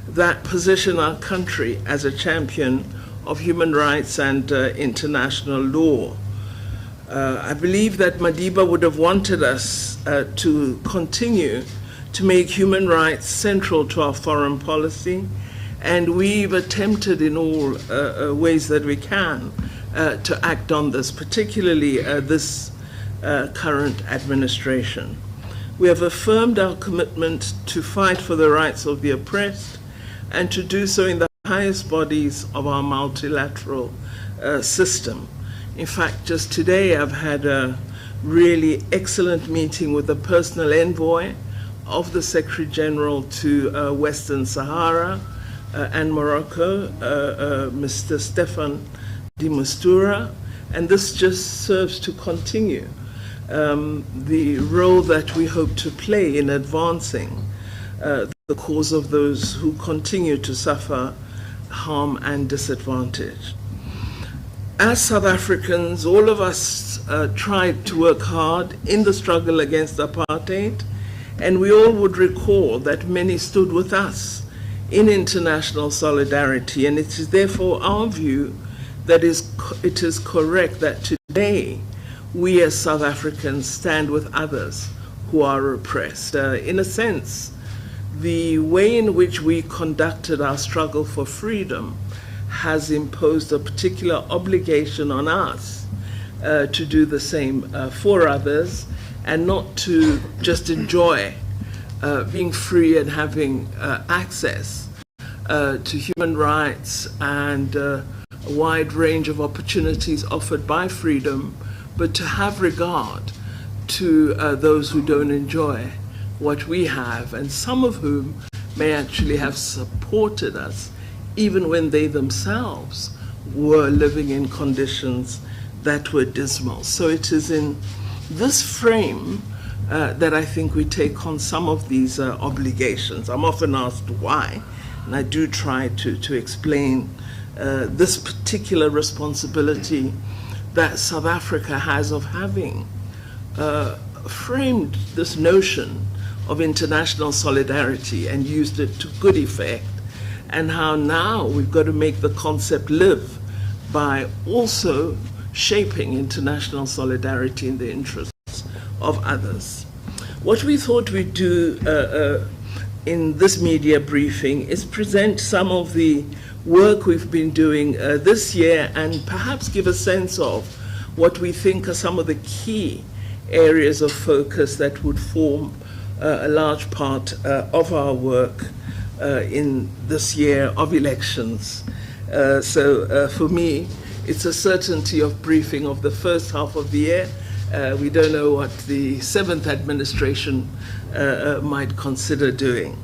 that position our country as a champion of human rights and international law. I believe that Madiba would have wanted us to continue to make human rights central to our foreign policy, and we've attempted in all ways that we can to act on this, particularly this current administration. We have affirmed our commitment to fight for the rights of the oppressed and to do so in the highest bodies of our multilateral system. In fact, just today I've had a really excellent meeting with the personal envoy of the Secretary General to Western Sahara and Morocco, Mr. Stefan de Mistura, and this just serves to continue the role that we hope to play in advancing the cause of those who continue to suffer harm and disadvantage. As South Africans, all of us tried to work hard in the struggle against apartheid, and we all would recall that many stood with us in international solidarity, and it is therefore our view that it is correct that today we as South Africans stand with others who are oppressed. In a sense, the way in which we conducted our struggle for freedom has imposed a particular obligation on us to do the same for others, and not to just enjoy being free and having access to human rights and a wide range of opportunities offered by freedom, but to have regard to those who don't enjoy what we have, and some of whom may actually have supported us even when they themselves were living in conditions that were dismal. So it is in this frame that I think we take on some of these obligations. I'm often asked why, and I do try to explain this particular responsibility that South Africa has of having framed this notion of international solidarity and used it to good effect, and how now we've got to make the concept live by also shaping international solidarity in the interests of others. What we thought we'd do in this media briefing is present some of the work we've been doing this year, and perhaps give a sense of what we think are some of the key areas of focus that would form a large part of our work in this year of elections. So for me, it's a certainty of briefing of the first half of the year. We don't know what the 7th administration might consider doing.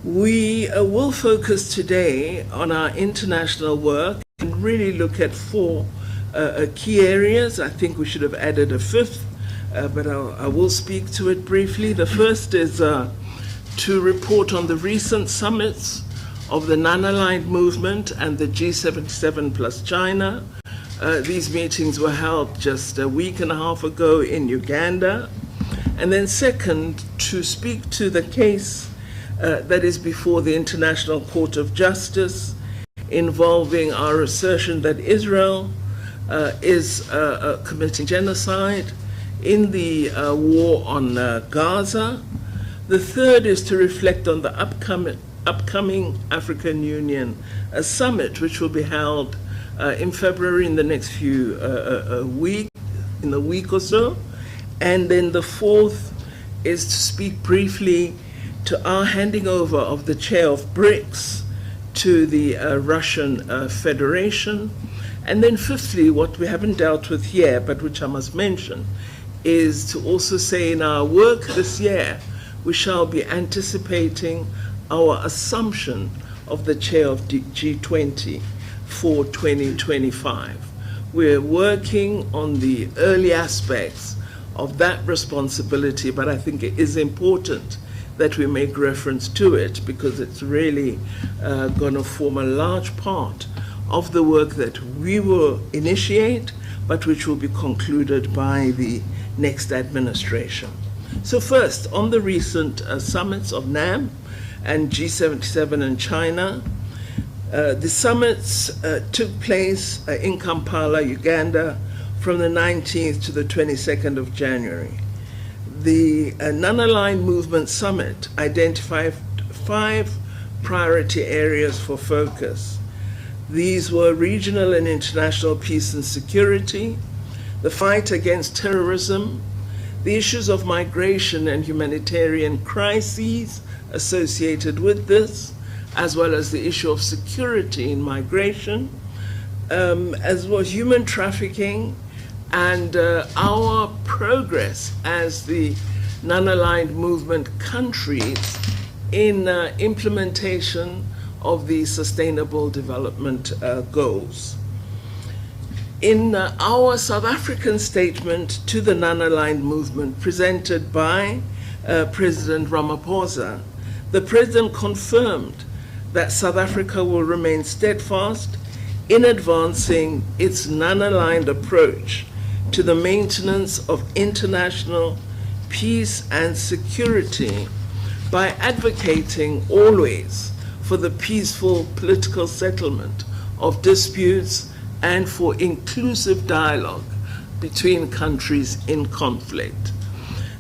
We will focus today on our international work and really look at 4 key areas. I think we should have added a 5th, but I will speak to it briefly. The first is to report on the recent summits of the non-aligned movement and the G77 plus China. These meetings were held just a week and a half ago in Uganda. And then second, to speak to the case that is before the International Court of Justice involving our assertion that Israel is committing genocide in the war on Gaza. The third is to reflect on the upcoming African Union summit, which will be held in February, in the next few in a week or so. And then the fourth is to speak briefly to our handing over of the chair of BRICS to the Russian Federation. And then fifthly, what we haven't dealt with here, but which I must mention, is to also say in our work this year, we shall be anticipating our assumption of the chair of G20 for 2025. We're working on the early aspects of that responsibility, but I think it is important that we make reference to it because it's really going to form a large part of the work that we will initiate, but which will be concluded by the next administration. So first, on the recent summits of NAM and G77 and China. The summits took place in Kampala, Uganda, from the 19th to the 22nd of January. The Non-Aligned Movement Summit identified 5 priority areas for focus. These were regional and international peace and security, the fight against terrorism, the issues of migration and humanitarian crises associated with this, as well as the issue of security in migration, as well as human trafficking, and our progress as the non-aligned movement countries in implementation of the Sustainable Development Goals. In our South African statement to the non-aligned movement presented by President Ramaphosa, the President confirmed that South Africa will remain steadfast in advancing its non-aligned approach to the maintenance of international peace and security by advocating always for the peaceful political settlement of disputes and for inclusive dialogue between countries in conflict.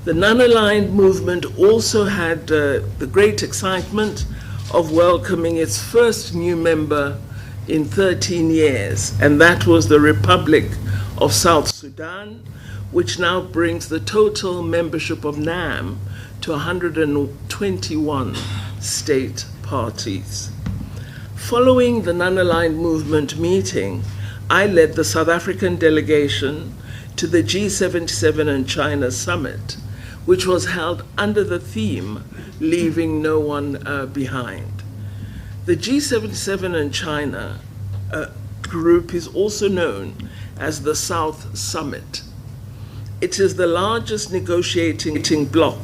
The non-aligned movement also had the great excitement of welcoming its first new member in 13 years, and that was the Republic of South Sudan, which now brings the total membership of NAM to 121 state parties. Following the non-aligned movement meeting, I led the South African delegation to the G77 and China summit, which was held under the theme, Leaving No One Behind. The G77 and China group is also known as the South Summit. It is the largest negotiating bloc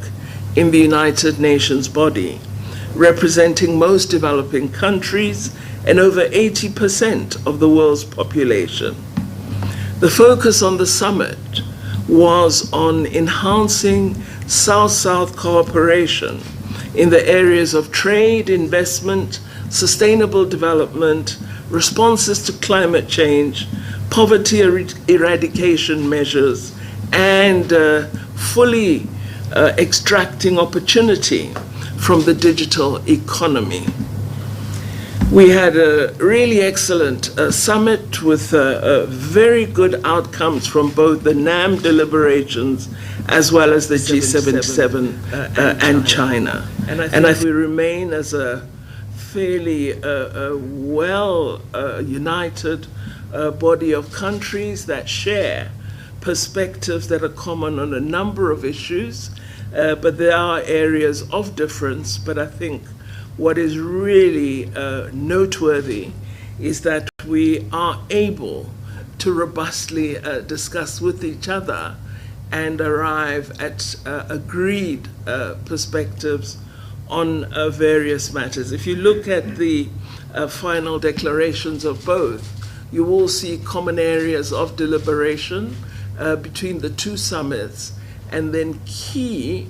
in the United Nations body, representing most developing countries and over 80% of the world's population. The focus on the summit was on enhancing South-South cooperation in the areas of trade, investment, sustainable development, responses to climate change, poverty eradication measures, and fully extracting opportunity from the digital economy. We had a really excellent summit with very good outcomes from both the NAM deliberations as well as the G77 and China. And I think we remain as a fairly well united body of countries that share perspectives that are common on a number of issues, but there are areas of difference. But I think what is really noteworthy is that we are able to robustly discuss with each other and arrive at agreed perspectives on various matters. If you look at the final declarations of both, you will see common areas of deliberation between the two summits, and then key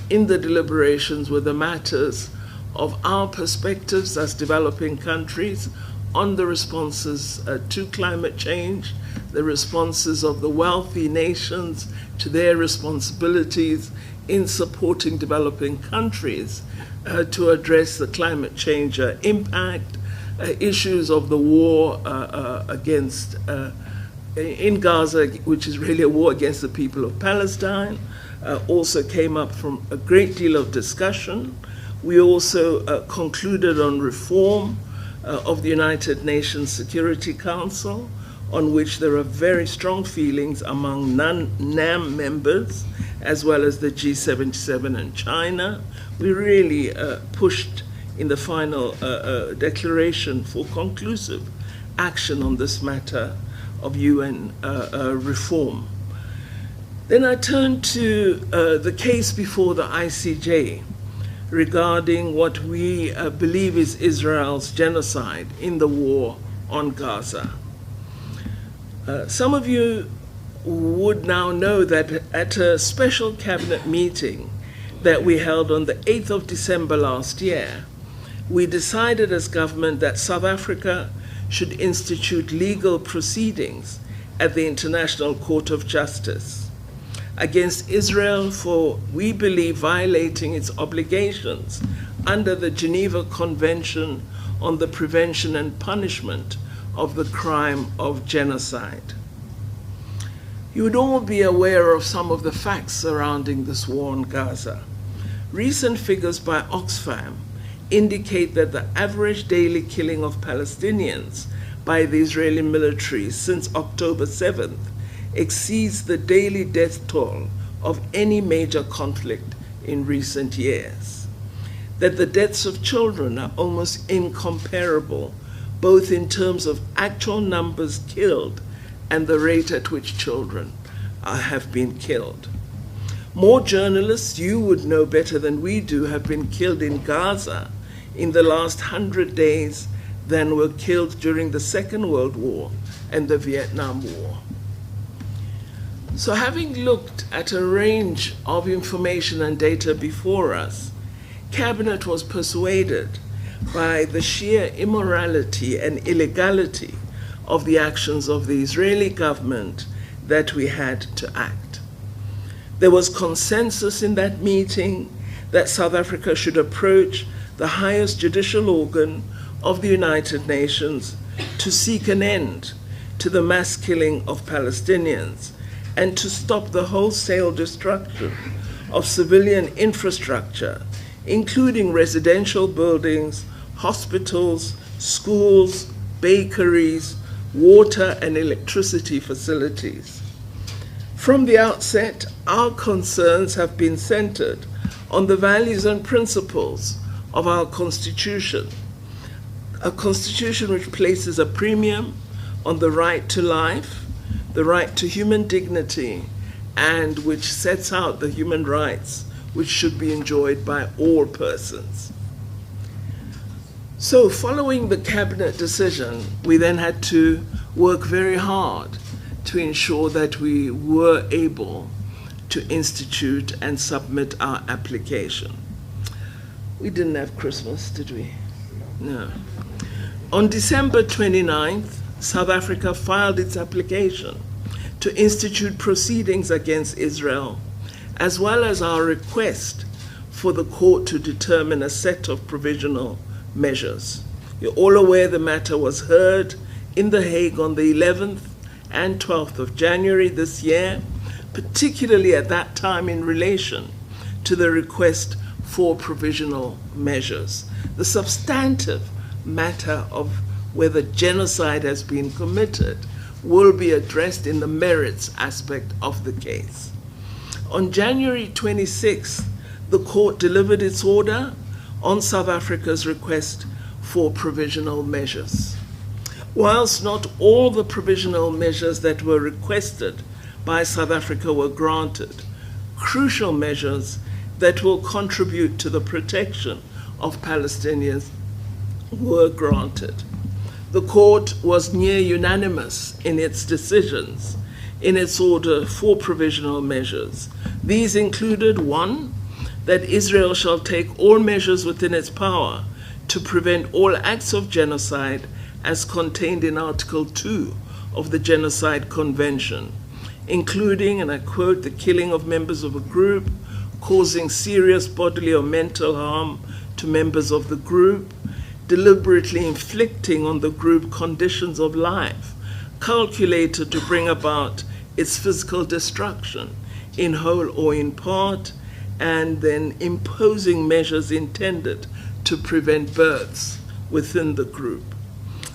in the deliberations were the matters of our perspectives as developing countries on the responses to climate change, the responses of the wealthy nations to their responsibilities in supporting developing countries to address the climate change impact, issues of the war against in Gaza, which is really a war against the people of Palestine, also came up from a great deal of discussion. We also concluded on reform of the United Nations Security Council, on which there are very strong feelings among non-NAM members, as well as the G77 and China. We really pushed in the final declaration for conclusive action on this matter of UN reform. Then I turned to the case before the ICJ regarding what we believe is Israel's genocide in the war on Gaza. Some of you would now know that at a special cabinet meeting that we held on the 8th of December last year, we decided as government that South Africa should institute legal proceedings at the International Court of Justice against Israel for, we believe, violating its obligations under the Geneva Convention on the Prevention and Punishment of the Crime of Genocide. You would all be aware of some of the facts surrounding this war in Gaza. Recent figures by Oxfam indicate that the average daily killing of Palestinians by the Israeli military since October 7th exceeds the daily death toll of any major conflict in recent years. That the deaths of children are almost incomparable, both in terms of actual numbers killed and the rate at which children have been killed. More journalists, you would know better than we do, have been killed in Gaza in the last 100 days than were killed during the Second World War and the Vietnam War. So having looked at a range of information and data before us, Cabinet was persuaded by the sheer immorality and illegality of the actions of the Israeli government that we had to act. There was consensus in that meeting that South Africa should approach the highest judicial organ of the United Nations to seek an end to the mass killing of Palestinians and to stop the wholesale destruction of civilian infrastructure, including residential buildings, hospitals, schools, bakeries, water and electricity facilities. From the outset, our concerns have been centered on the values and principles of our Constitution, a Constitution which places a premium on the right to life, the right to human dignity, and which sets out the human rights which should be enjoyed by all persons. So following the Cabinet decision, we then had to work very hard to ensure that we were able to institute and submit our application. We didn't have Christmas, did we? No. On December 29th, South Africa filed its application to institute proceedings against Israel, as well as our request for the court to determine a set of provisional measures. You're all aware the matter was heard in The Hague on the 11th and 12th of January this year, particularly at that time in relation to the request for provisional measures. The substantive matter of whether genocide has been committed will be addressed in the merits aspect of the case. On January 26th, the court delivered its order on South Africa's request for provisional measures. Whilst not all the provisional measures that were requested by South Africa were granted, crucial measures that will contribute to the protection of Palestinians were granted. The court was near unanimous in its decisions in its order for provisional measures. These included: 1, that Israel shall take all measures within its power to prevent all acts of genocide as contained in Article 2 of the Genocide Convention, including, and I quote, the killing of members of a group, causing serious bodily or mental harm to members of the group, deliberately inflicting on the group conditions of life calculated to bring about its physical destruction in whole or in part, and then imposing measures intended to prevent births within the group.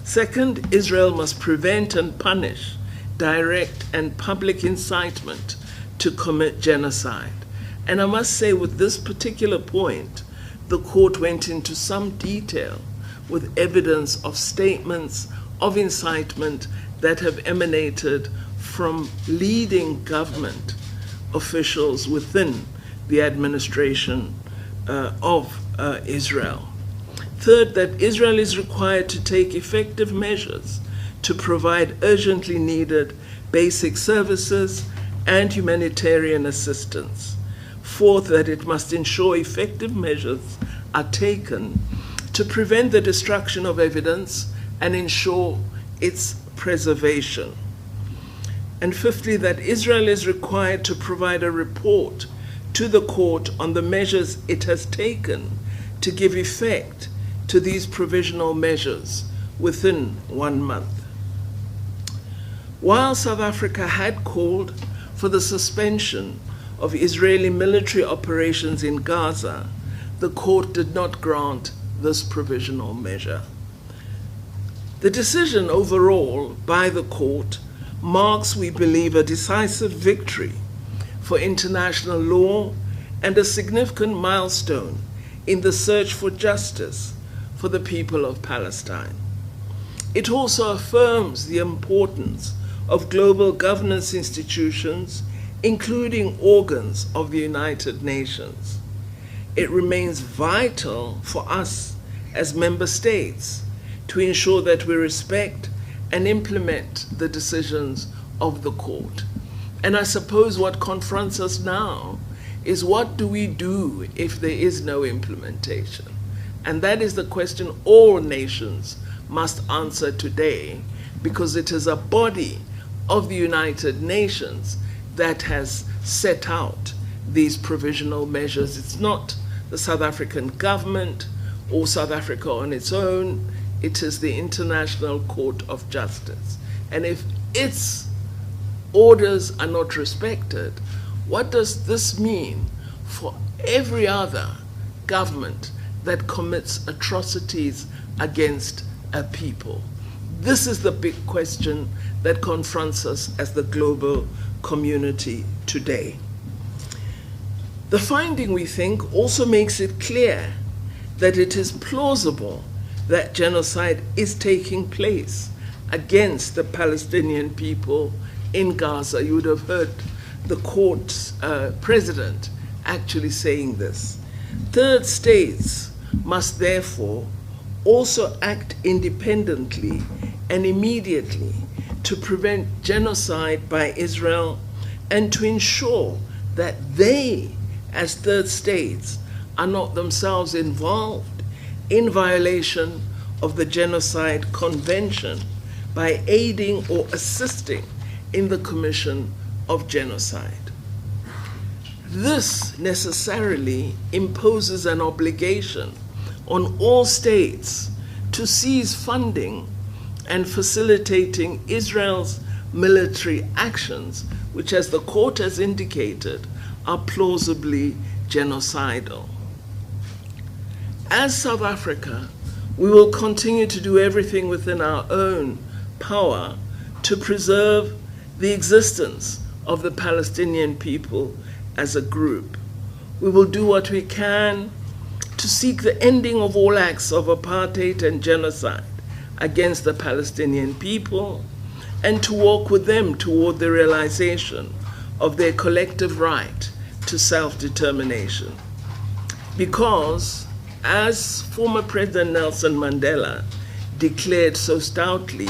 Second, Israel must prevent and punish direct and public incitement to commit genocide. And I must say, with this particular point, the court went into some detail with evidence of statements of incitement that have emanated from leading government officials within the administration of Israel. Third, that Israel is required to take effective measures to provide urgently needed basic services and humanitarian assistance. Fourth, that it must ensure effective measures are taken to prevent the destruction of evidence and ensure its preservation. And fifthly, that Israel is required to provide a report to the court on the measures it has taken to give effect to these provisional measures within 1 month. While South Africa had called for the suspension of Israeli military operations in Gaza, the court did not grant this provisional measure. The decision overall by the court marks, we believe, a decisive victory for international law and a significant milestone in the search for justice for the people of Palestine. It also affirms the importance of global governance institutions, including organs of the United Nations. It remains vital for us as member states to ensure that we respect and implement the decisions of the court. And I suppose what confronts us now is, what do we do if there is no implementation? And that is the question all nations must answer today, because it is a body of the United Nations that has set out these provisional measures. It's not the South African government or South Africa on its own. It is the International Court of Justice. And if its orders are not respected, what does this mean for every other government that commits atrocities against a people? This is the big question that confronts us as the global community today. The finding, we think, also makes it clear that it is plausible that genocide is taking place against the Palestinian people in Gaza. You would have heard the court's president actually saying this. Third states must therefore also act independently and immediately to prevent genocide by Israel and to ensure that they, as third states, are not themselves involved in violation of the Genocide Convention by aiding or assisting in the commission of genocide. This necessarily imposes an obligation on all states to cease funding and facilitating Israel's military actions, which, as the court has indicated, are plausibly genocidal. As South Africa, we will continue to do everything within our own power to preserve the existence of the Palestinian people as a group. We will do what we can to seek the ending of all acts of apartheid and genocide against the Palestinian people, and to walk with them toward the realization of their collective right to self-determination. Because, as former President Nelson Mandela declared so stoutly,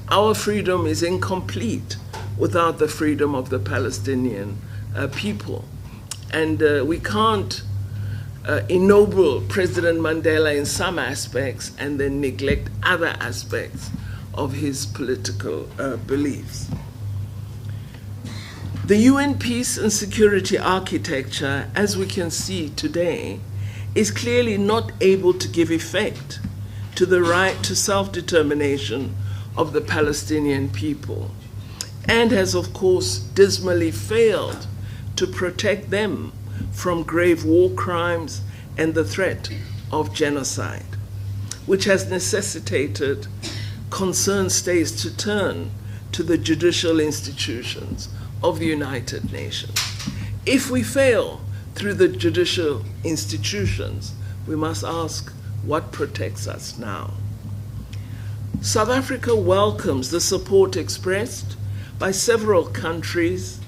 our freedom is incomplete without the freedom of the Palestinian people. And we can't ennoble President Mandela in some aspects and then neglect other aspects of his political beliefs. The UN peace and security architecture, as we can see today, is clearly not able to give effect to the right to self-determination of the Palestinian people, and has, of course, dismally failed to protect them from grave war crimes and the threat of genocide, which has necessitated concerned states to turn to the judicial institutions of the United Nations. If we fail through the judicial institutions, we must ask, what protects us now? South Africa welcomes the support expressed by several countries,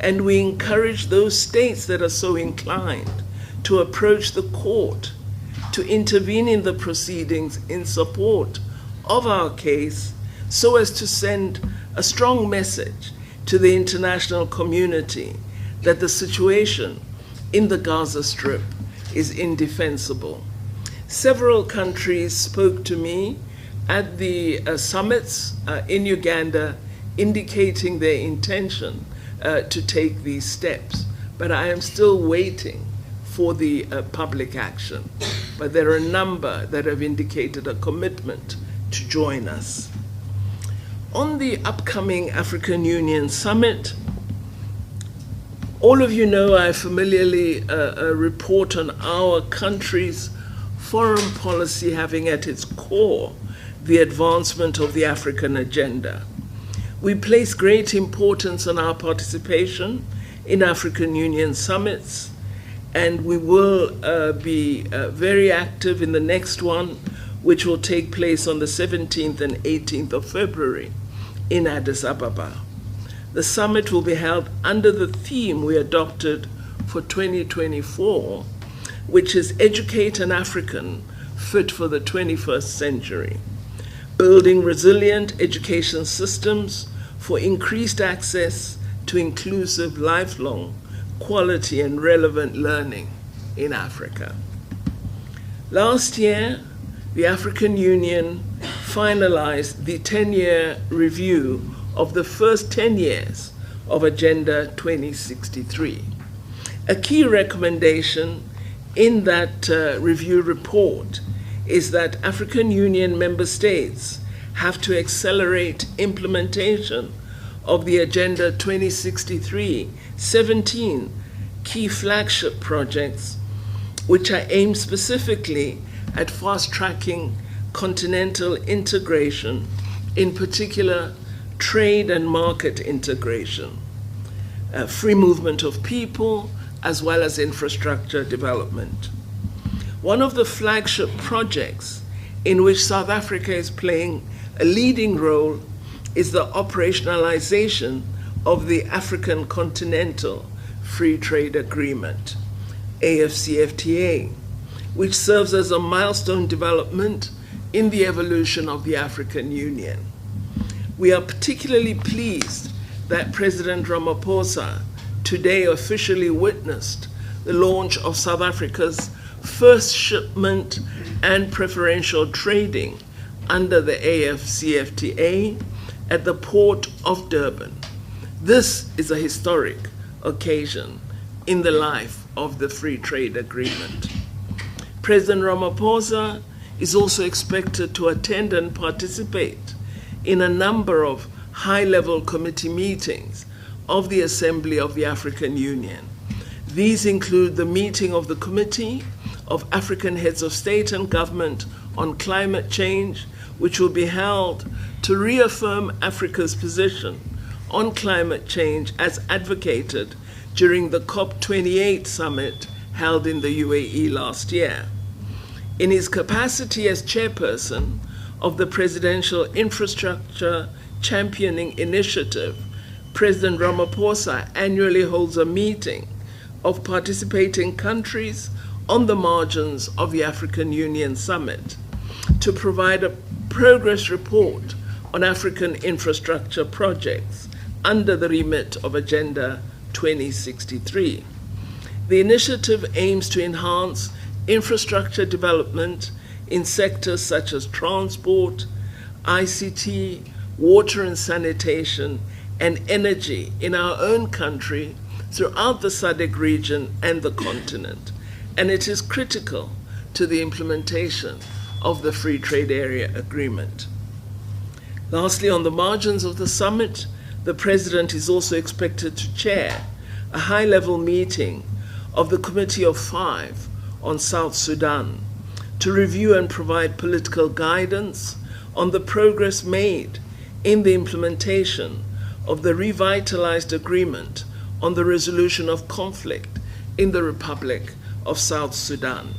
and we encourage those states that are so inclined to approach the court to intervene in the proceedings in support of our case, so as to send a strong message to the international community that the situation in the Gaza Strip is indefensible. Several countries spoke to me at the summits in Uganda, indicating their intention to take these steps. But I am still waiting for the public action. But there are a number that have indicated a commitment to join us. On the upcoming African Union Summit, all of you know I familiarly report on our country's foreign policy having at its core the advancement of the African agenda. We place great importance on our participation in African Union summits, and we will be very active in the next one, which will take place on the 17th and 18th of February in Addis Ababa. The summit will be held under the theme we adopted for 2024, which is Educate an African Fit for the 21st Century, building resilient education systems for increased access to inclusive, lifelong, quality and relevant learning in Africa. Last year, the African Union finalized the 10-year review of the first 10 years of Agenda 2063. A key recommendation in that review report is that African Union member states have to accelerate implementation of the Agenda 2063 17 key flagship projects, which are aimed specifically at fast-tracking continental integration, in particular trade and market integration, free movement of people, as well as infrastructure development. One of the flagship projects in which South Africa is playing a leading role is the operationalization of the African Continental Free Trade Agreement, AFCFTA, which serves as a milestone development in the evolution of the African Union. We are particularly pleased that President Ramaphosa today officially witnessed the launch of South Africa's first shipment and preferential trading under the AFCFTA at the port of Durban. This is a historic occasion in the life of the Free Trade Agreement. President Ramaphosa is also expected to attend and participate in a number of high-level committee meetings of the Assembly of the African Union. These include the meeting of the Committee of African Heads of State and Government on Climate Change, which will be held to reaffirm Africa's position on climate change as advocated during the COP28 summit held in the UAE last year. In his capacity as chairperson of the Presidential Infrastructure Championing Initiative, President Ramaphosa annually holds a meeting of participating countries on the margins of the African Union Summit to provide a progress report on African infrastructure projects under the remit of Agenda 2063. The initiative aims to enhance infrastructure development in sectors such as transport, ICT, water and sanitation, and energy in our own country, throughout the SADC region and the continent. And it is critical to the implementation of the Free Trade Area Agreement. Lastly, on the margins of the summit, the President is also expected to chair a high-level meeting of the Committee of Five on South Sudan to review and provide political guidance on the progress made in the implementation of the revitalized agreement on the resolution of conflict in the Republic of South Sudan.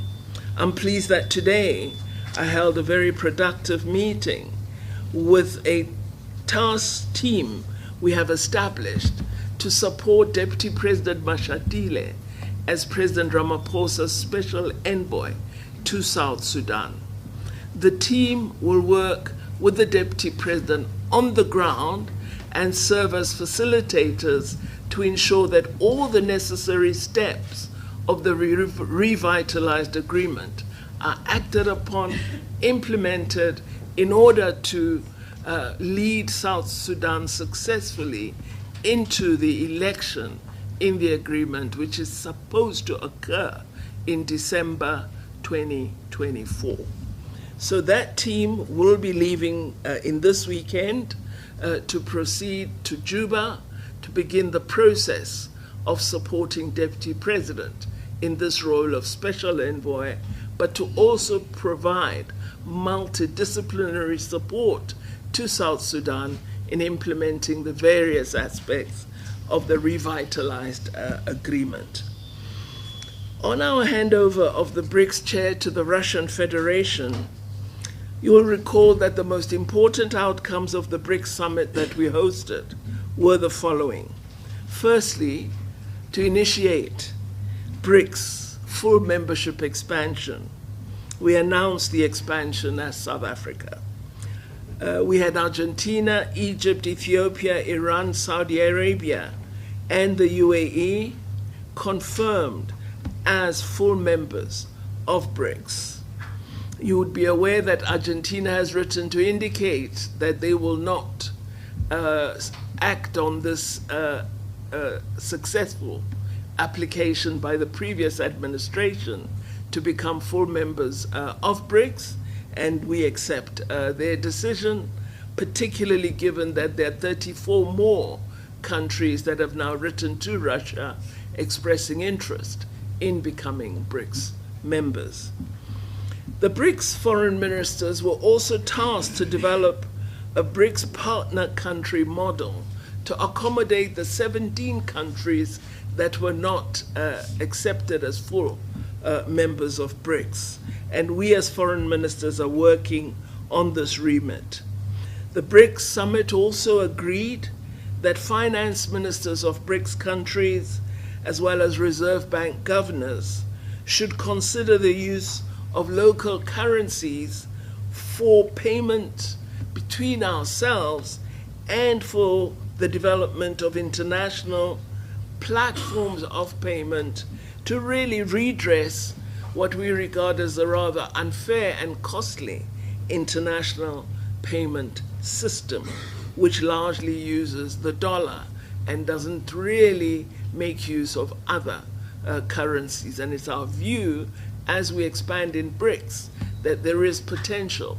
I'm pleased that today I held a very productive meeting with a task team we have established to support Deputy President Mashatile as President Ramaphosa's special envoy to South Sudan. The team will work with the Deputy President on the ground and serve as facilitators to ensure that all the necessary steps of the revitalized agreement are acted upon, implemented in order to lead South Sudan successfully into the election in the agreement, which is supposed to occur in December 2024. So that team will be leaving in this weekend to proceed to Juba to begin the process of supporting Deputy President in this role of special envoy, but to also provide multidisciplinary support to South Sudan in implementing the various aspects of the revitalized agreement. On our handover of the BRICS chair to the Russian Federation, you will recall that the most important outcomes of the BRICS summit that we hosted were the following. Firstly, to initiate BRICS full membership expansion. We announced the expansion as South Africa. We had Argentina, Egypt, Ethiopia, Iran, Saudi Arabia, and the UAE confirmed as full members of BRICS. You would be aware that Argentina has written to indicate that they will not act on this successful application by the previous administration to become full members of BRICS, and we accept their decision, particularly given that there are 34 more countries that have now written to Russia expressing interest in becoming BRICS members. The BRICS foreign ministers were also tasked to develop a BRICS partner country model to accommodate the 17 countries that were not accepted as full members of BRICS. And we as foreign ministers are working on this remit. The BRICS summit also agreed that finance ministers of BRICS countries, as well as Reserve Bank governors, should consider the use of local currencies for payment between ourselves and for the development of international platforms of payment to really redress what we regard as a rather unfair and costly international payment system, which largely uses the dollar and doesn't really make use of other currencies. And it's our view as we expand in BRICS that there is potential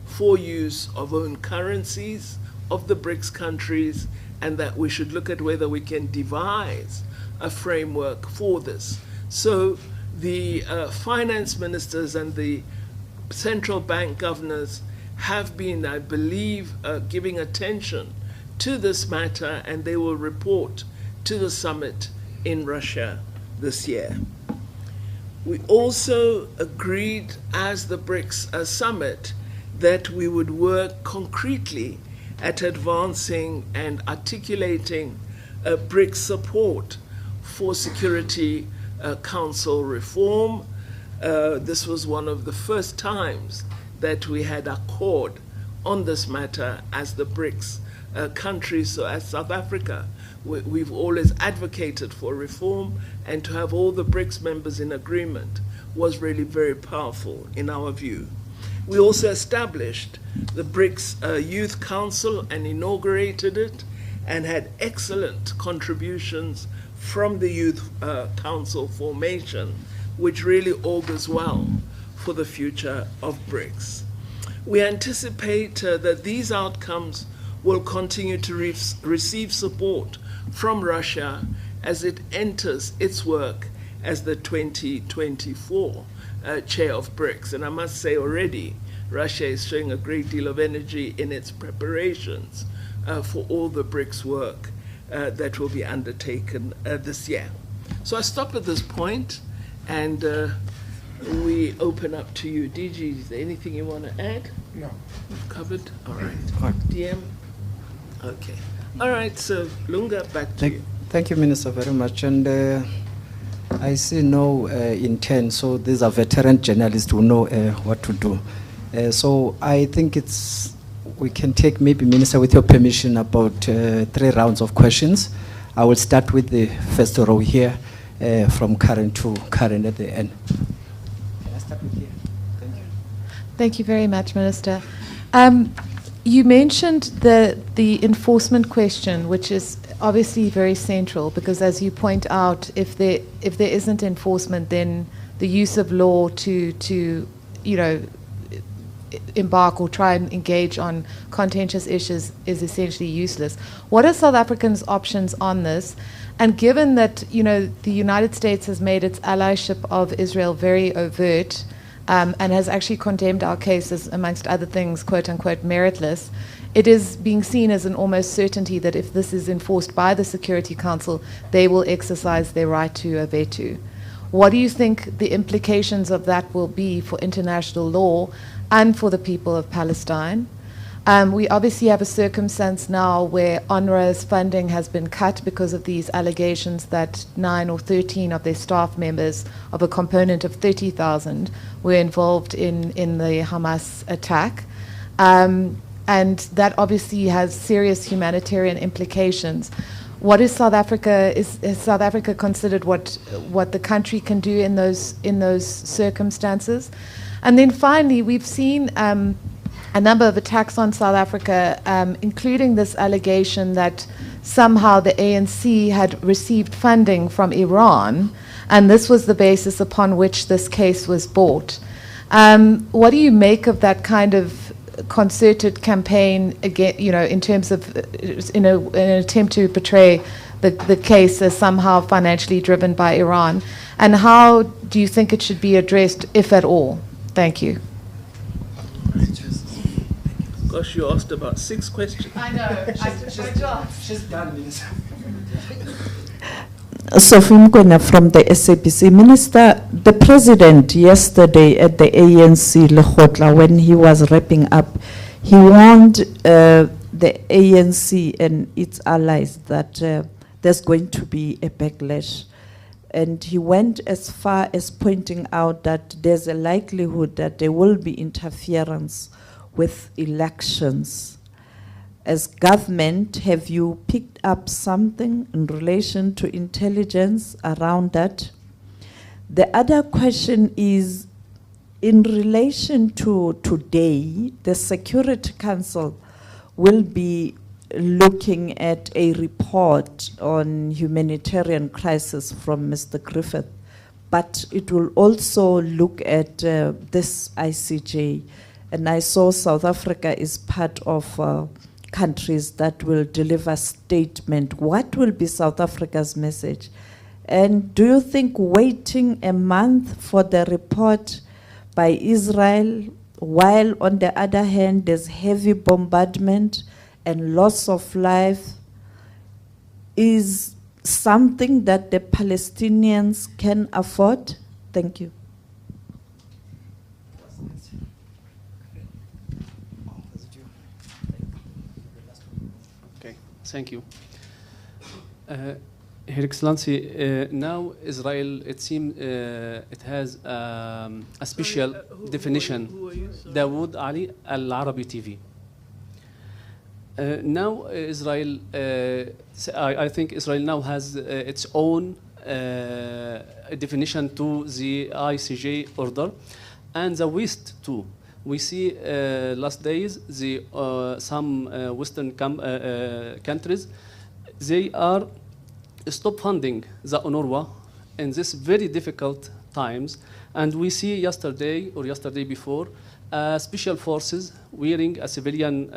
for use of own currencies of the BRICS countries, and that we should look at whether we can devise a framework for this. So the finance ministers and the central bank governors have been, I believe, giving attention to this matter, and they will report to the summit in Russia this year. We also agreed as the BRICS summit that we would work concretely at advancing and articulating BRICS support for Security Council reform. This was one of the first times that we had accord on this matter as the BRICS countries. So as South Africa, we've always advocated for reform, and to have all the BRICS members in agreement was really very powerful in our view. We also established the BRICS Youth Council and inaugurated it, and had excellent contributions from the Youth Council formation, which really augurs well for the future of BRICS. We anticipate that these outcomes will continue to receive support from Russia as it enters its work as the 2024 chair of BRICS. And I must say already, Russia is showing a great deal of energy in its preparations for all the BRICS work that will be undertaken this year. So I stop at this point, and we open up to you. DG, is there anything you want to add? No. Covered? All right. DM? Okay. All right, so Lunga, back to you. Thank you, Minister, very much. And I see no intent, so these are veteran journalists who know what to do. So I think we can take, maybe, Minister, with your permission, about 3 rounds of questions. I will start with the first row here, from Karen to Karen at the end. Can I start with here? Thank you very much, Minister. You mentioned the enforcement question, which is obviously very central, because as you point out, if there isn't enforcement, then the use of law to embark or try and engage on contentious issues is essentially useless. What are South Africans' options on this? And given that the United States has made its allyship of Israel very overt, and has actually condemned our case as, amongst other things, quote unquote, meritless, it is being seen as an almost certainty that if this is enforced by the Security Council, they will exercise their right to a veto. What do you think the implications of that will be for international law and for the people of Palestine? We obviously have a circumstance now where UNRWA's funding has been cut because of these allegations that 9 or 13 of their staff members of a component of 30,000 were involved in the Hamas attack. And that obviously has serious humanitarian implications. What is South Africa? Is South Africa considered what the country can do in those circumstances? And then finally, we've seen a number of attacks on South Africa, including this allegation that somehow the ANC had received funding from Iran, and this was the basis upon which this case was brought. What do you make of that kind of concerted campaign again, in terms of in an attempt to portray the case as somehow financially driven by Iran? And how do you think it should be addressed, if at all? Thank you. Gosh, you asked about 6 questions. I know. She's done. Sophie Mkwena from the SABC. Minister, the President yesterday at the ANC Lekgotla, when he was wrapping up, he warned the ANC and its allies that there's going to be a backlash. And he went as far as pointing out that there's a likelihood that there will be interference with elections. As government, have you picked up something in relation to intelligence around that? The other question is, in relation to today, the Security Council will be looking at a report on humanitarian crisis from Mr. Griffith, but it will also look at this ICJ. And I saw South Africa is part of countries that will deliver statement. What will be South Africa's message? And do you think waiting a month for the report by Israel, while on the other hand there's heavy bombardment and loss of life, is something that the Palestinians can afford? Thank you. Thank you. Her Excellency, now Israel, it seems it has a special definition. Dawood Ali Al-Arabi TV. Now Israel, I think Israel now has its own definition to the ICJ order, and the West too. We see last days some Western countries, they are stop funding the UNRWA in this very difficult times, and we see yesterday or yesterday before special forces wearing a civilian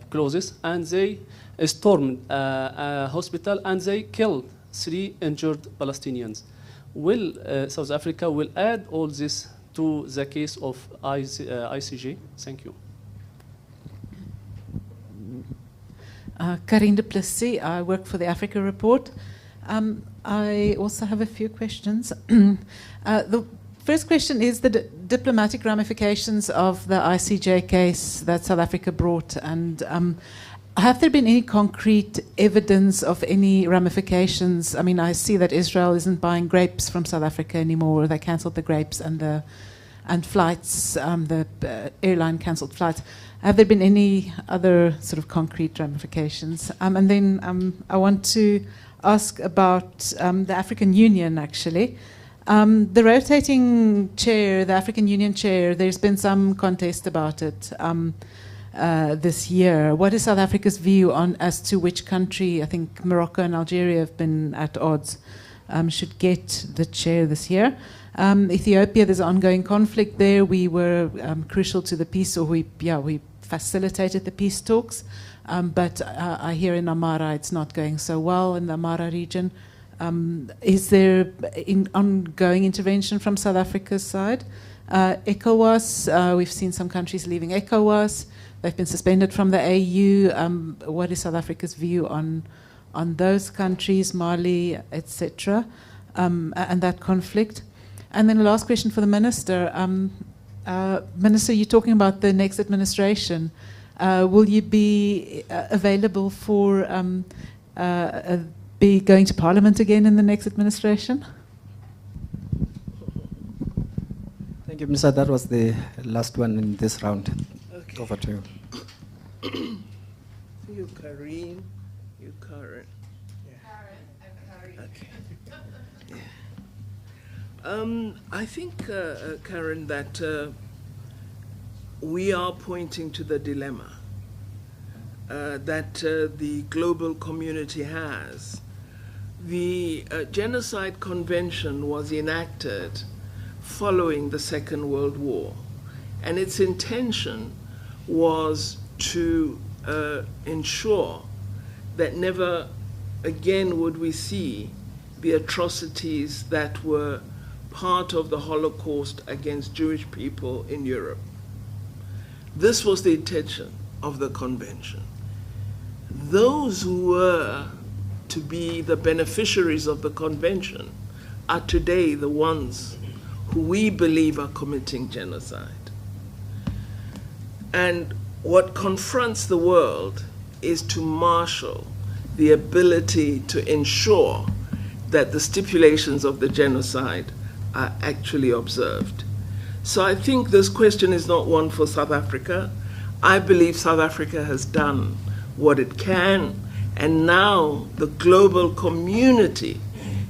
clothes, and they stormed a hospital and they killed 3 injured Palestinians. Will South Africa will add all this to the case of ICJ? Thank you. Karine de Plessis, I work for the Africa Report. I also have a few questions. The first question is the diplomatic ramifications of the ICJ case that South Africa brought, and have there been any concrete evidence of any ramifications? I mean, I see that Israel isn't buying grapes from South Africa anymore. They cancelled the grapes and flights. The airline cancelled flights. Have there been any other sort of concrete ramifications? And then I want to ask about the African Union, actually. The rotating chair, the African Union chair, there's been some contest about it this year. What is South Africa's view on as to which country, I think Morocco and Algeria have been at odds, should get the chair this year? Ethiopia, there's ongoing conflict there. We were crucial to the peace, or we facilitated the peace talks. But I hear in Amara it's not going so well in the Amara region. Is there ongoing intervention from South Africa's side? ECOWAS, we've seen some countries leaving ECOWAS. They've been suspended from the AU. What is South Africa's view on those countries, Mali, etc., and that conflict? And then the last question for the Minister. Minister, you're talking about the next administration. Will you be available for be going to Parliament again in the next administration? Thank you, Minister. That was the last one in this round. Okay. Over to you. You, Karine. You, Karen. Okay. I think, Karen, that we are pointing to the dilemma that the global community has. The Genocide Convention was enacted following the Second World War, and its intention was to ensure that never again would we see the atrocities that were part of the Holocaust against Jewish people in Europe. This was the intention of the convention. Those who were to be the beneficiaries of the convention are today the ones who we believe are committing genocide. And what confronts the world is to marshal the ability to ensure that the stipulations of the genocide are actually observed. So I think this question is not one for South Africa. I believe South Africa has done what it can, and now the global community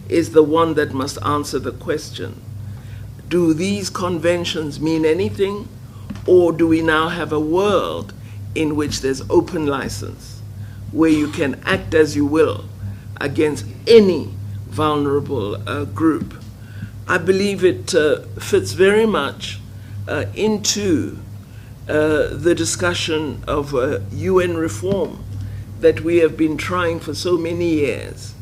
is the one that must answer the question. Do these conventions mean anything, or do we now have a world in which there's open license, where you can act as you will against any vulnerable group? I believe it fits very much into the discussion of UN reform that we have been trying for so many years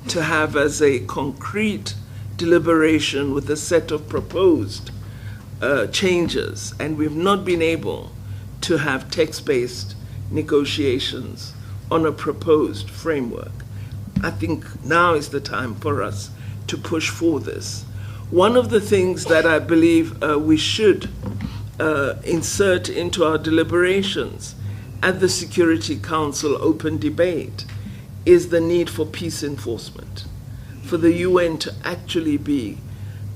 to have as a concrete deliberation with a set of proposed changes, and we've not been able to have text-based negotiations on a proposed framework. I think now is the time for us to push for this. One of the things that I believe we should insert into our deliberations at the Security Council open debate is the need for peace enforcement, for the UN to actually be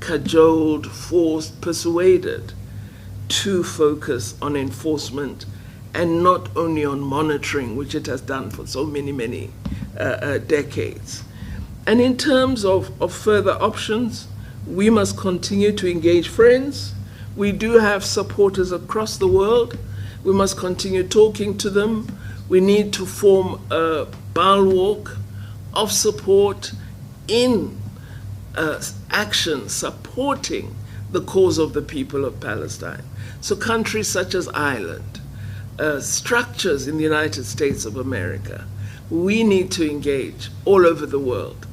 cajoled, forced, persuaded to focus on enforcement and not only on monitoring, which it has done for so many decades. And in terms of further options, we must continue to engage friends. We do have supporters across the world. We must continue talking to them. We need to form a bulwark of support in action supporting the cause of the people of Palestine. So countries such as Ireland, structures in the United States of America, we need to engage all over the world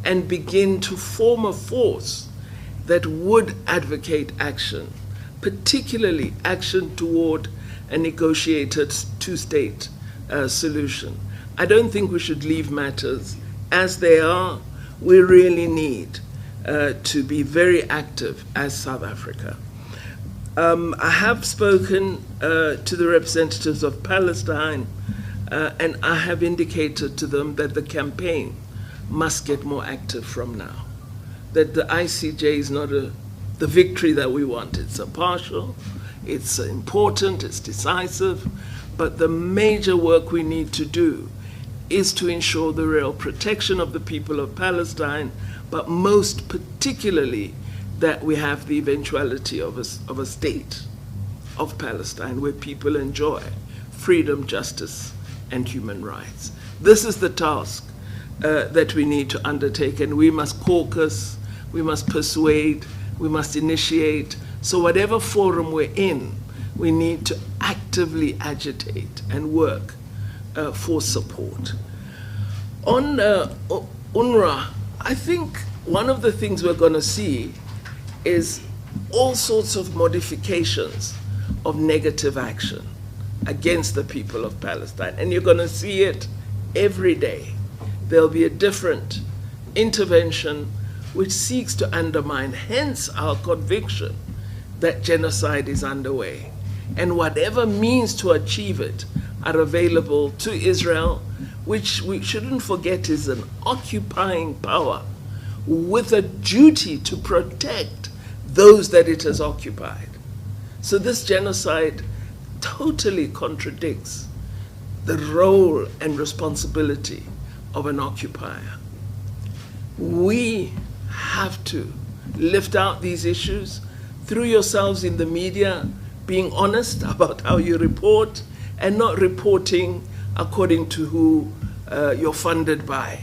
and begin to form a force that would advocate action, particularly action toward a negotiated two-state solution. I don't think we should leave matters as they are. We really need to be very active as South Africa. I have spoken to the representatives of Palestine, and I have indicated to them that the campaign must get more active from now, that the ICJ is not the victory that we want. It's a partial, it's important, it's decisive, but the major work we need to do is to ensure the real protection of the people of Palestine, but most particularly that we have the eventuality of a state of Palestine where people enjoy freedom, justice, and human rights. This is the task that we need to undertake, and we must caucus, we must persuade, we must initiate. So whatever forum we're in, we need to actively agitate and work for support. On UNRWA, I think one of the things we're going to see is all sorts of modifications of negative action against the people of Palestine. And you're going to see it every day. There'll be a different intervention which seeks to undermine, hence our conviction that genocide is underway. And whatever means to achieve it are available to Israel, which we shouldn't forget is an occupying power with a duty to protect those that it has occupied. So this genocide totally contradicts the role and responsibility of an occupier. We have to lift out these issues through yourselves in the media, being honest about how you report and not reporting according to who you're funded by,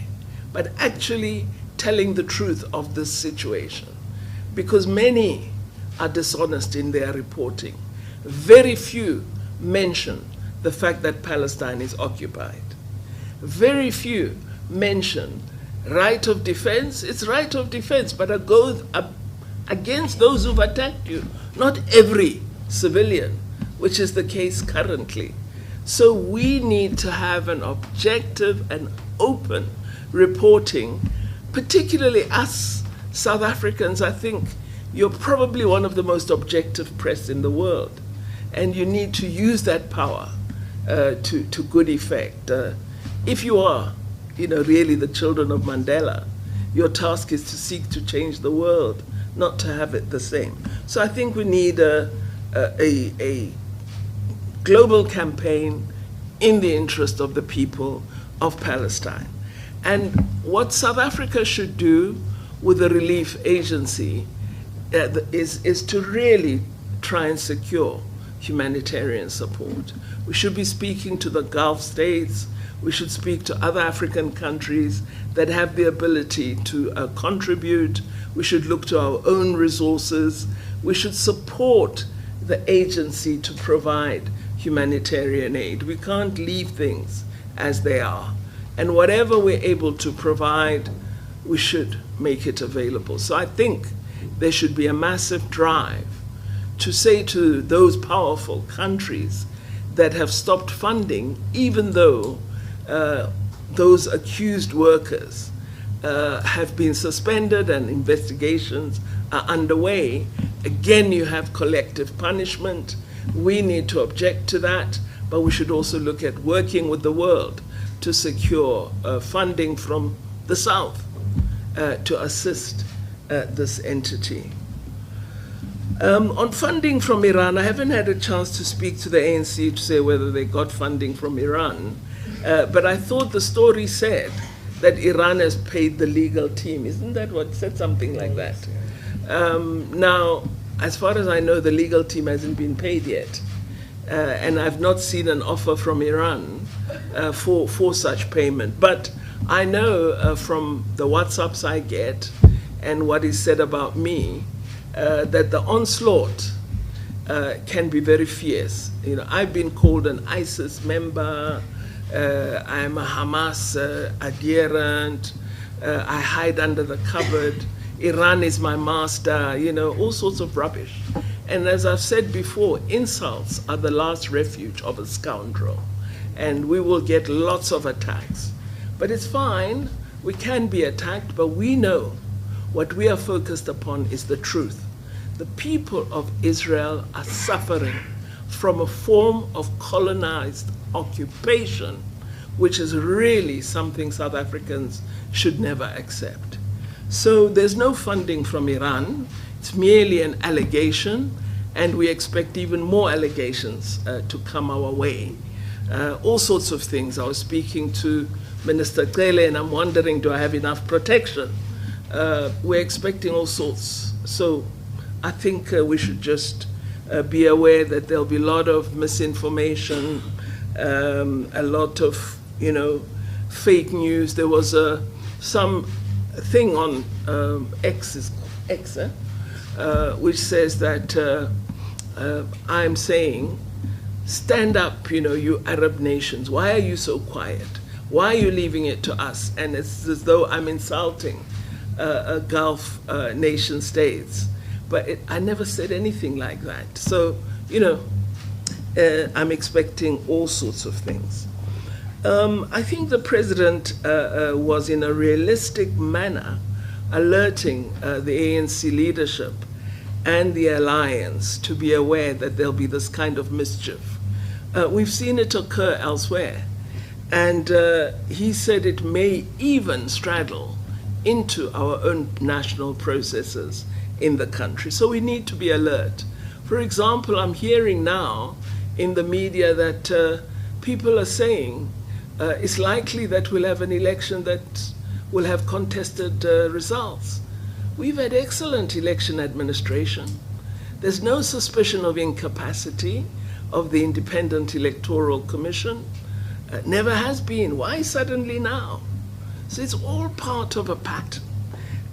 but actually telling the truth of this situation. Because many are dishonest in their reporting. Very few mention the fact that Palestine is occupied. Very few mention right of defense. It's right of defense, but it goes against those who've attacked you, not every civilian, which is the case currently. So we need to have an objective and open reporting, particularly us South Africans. I think you're probably one of the most objective press in the world, and you need to use that power to good effect. If you are, really the children of Mandela, your task is to seek to change the world, not to have it the same. So I think we need a global campaign in the interest of the people of Palestine. And what South Africa should do with the relief agency is to really try and secure humanitarian support. We should be speaking to the Gulf states. We should speak to other African countries that have the ability to contribute. We should look to our own resources. We should support the agency to provide humanitarian aid. We can't leave things as they are. And whatever we're able to provide, we should make it available. So I think there should be a massive drive to say to those powerful countries that have stopped funding, even though those accused workers have been suspended and investigations are underway. Again, you have collective punishment. We need to object to that, but we should also look at working with the world to secure funding from the South to assist this entity. On funding from Iran, I haven't had a chance to speak to the ANC to say whether they got funding from Iran, but I thought the story said that Iran has paid the legal team. Isn't that what said? Something like that. Now, as far as I know, the legal team hasn't been paid yet, and I've not seen an offer from Iran for such payment. But I know from the WhatsApps I get and what is said about me, that the onslaught can be very fierce. I've been called an ISIS member. I'm a Hamas adherent. I hide under the cupboard. Iran is my master. All sorts of rubbish. And as I've said before, insults are the last refuge of a scoundrel, and we will get lots of attacks. But it's fine. We can be attacked, but we know what we are focused upon is the truth. The people of Israel are suffering from a form of colonized occupation, which is really something South Africans should never accept. So there's no funding from Iran. It's merely an allegation, and we expect even more allegations to come our way. All sorts of things. I was speaking to Minister Cele, and I'm wondering, do I have enough protection? We're expecting all sorts So I think we should just be aware that there'll be a lot of misinformation, a lot of, fake news. There was some thing on X, which says that I'm saying, stand up, you Arab nations. Why are you so quiet? Why are you leaving it to us? And it's as though I'm insulting Gulf nation states. But I never said anything like that. So, I'm expecting all sorts of things. I think the president was in a realistic manner alerting the ANC leadership and the alliance to be aware that there'll be this kind of mischief. We've seen it occur elsewhere. And he said it may even straddle into our own national processes in the country. So we need to be alert. For example, I'm hearing now in the media that people are saying it's likely that we'll have an election that will have contested results. We've had excellent election administration. There's no suspicion of incapacity of the Independent Electoral Commission. Never has been. Why suddenly now? So it's all part of a pattern.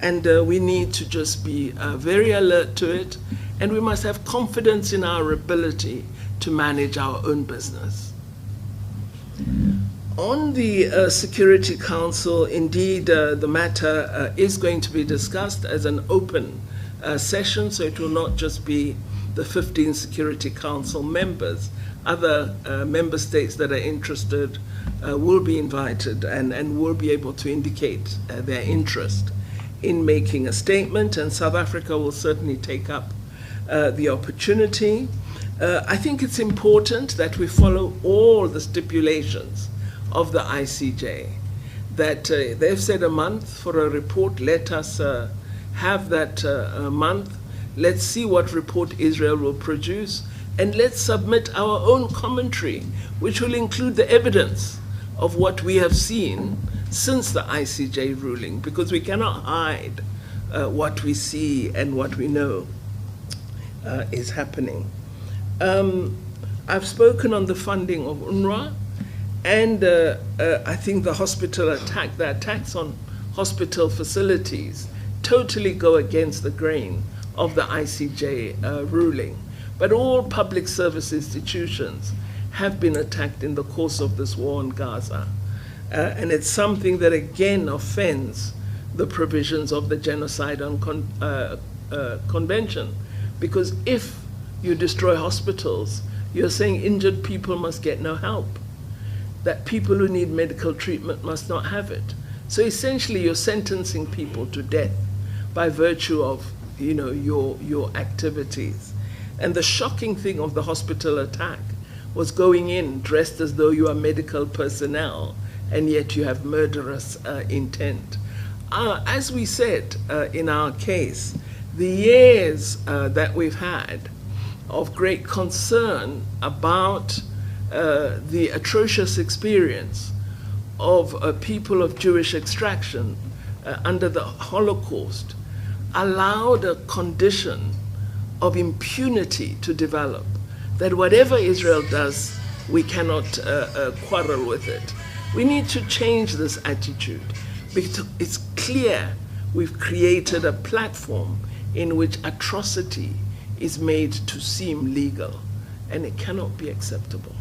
And we need to just be very alert to it. And we must have confidence in our ability to manage our own business. On the Security Council, indeed, the matter is going to be discussed as an open session, so it will not just be the 15 Security Council members. Other member states that are interested will be invited and will be able to indicate their interest in making a statement, and South Africa will certainly take up the opportunity. I think it's important that we follow all the stipulations of the ICJ, that they've said a month for a report. Let us have that month. Let's see what report Israel will produce, and let's submit our own commentary, which will include the evidence of what we have seen since the ICJ ruling, because we cannot hide what we see and what we know is happening. I've spoken on the funding of UNRWA, and I think the hospital attack, the attacks on hospital facilities totally go against the grain of the ICJ ruling. But all public service institutions have been attacked in the course of this war in Gaza. And it's something that again offends the provisions of the Genocide Convention. Because if you destroy hospitals, you're saying injured people must get no help, that people who need medical treatment must not have it. So essentially you're sentencing people to death by virtue of your activities. And the shocking thing of the hospital attack was going in dressed as though you are medical personnel, and yet you have murderous intent. As we said in our case, the years that we've had of great concern about the atrocious experience of people of Jewish extraction under the Holocaust allowed a condition of impunity to develop, that whatever Israel does, we cannot quarrel with it. We need to change this attitude, because it's clear we've created a platform in which atrocity is made to seem legal, and it cannot be acceptable.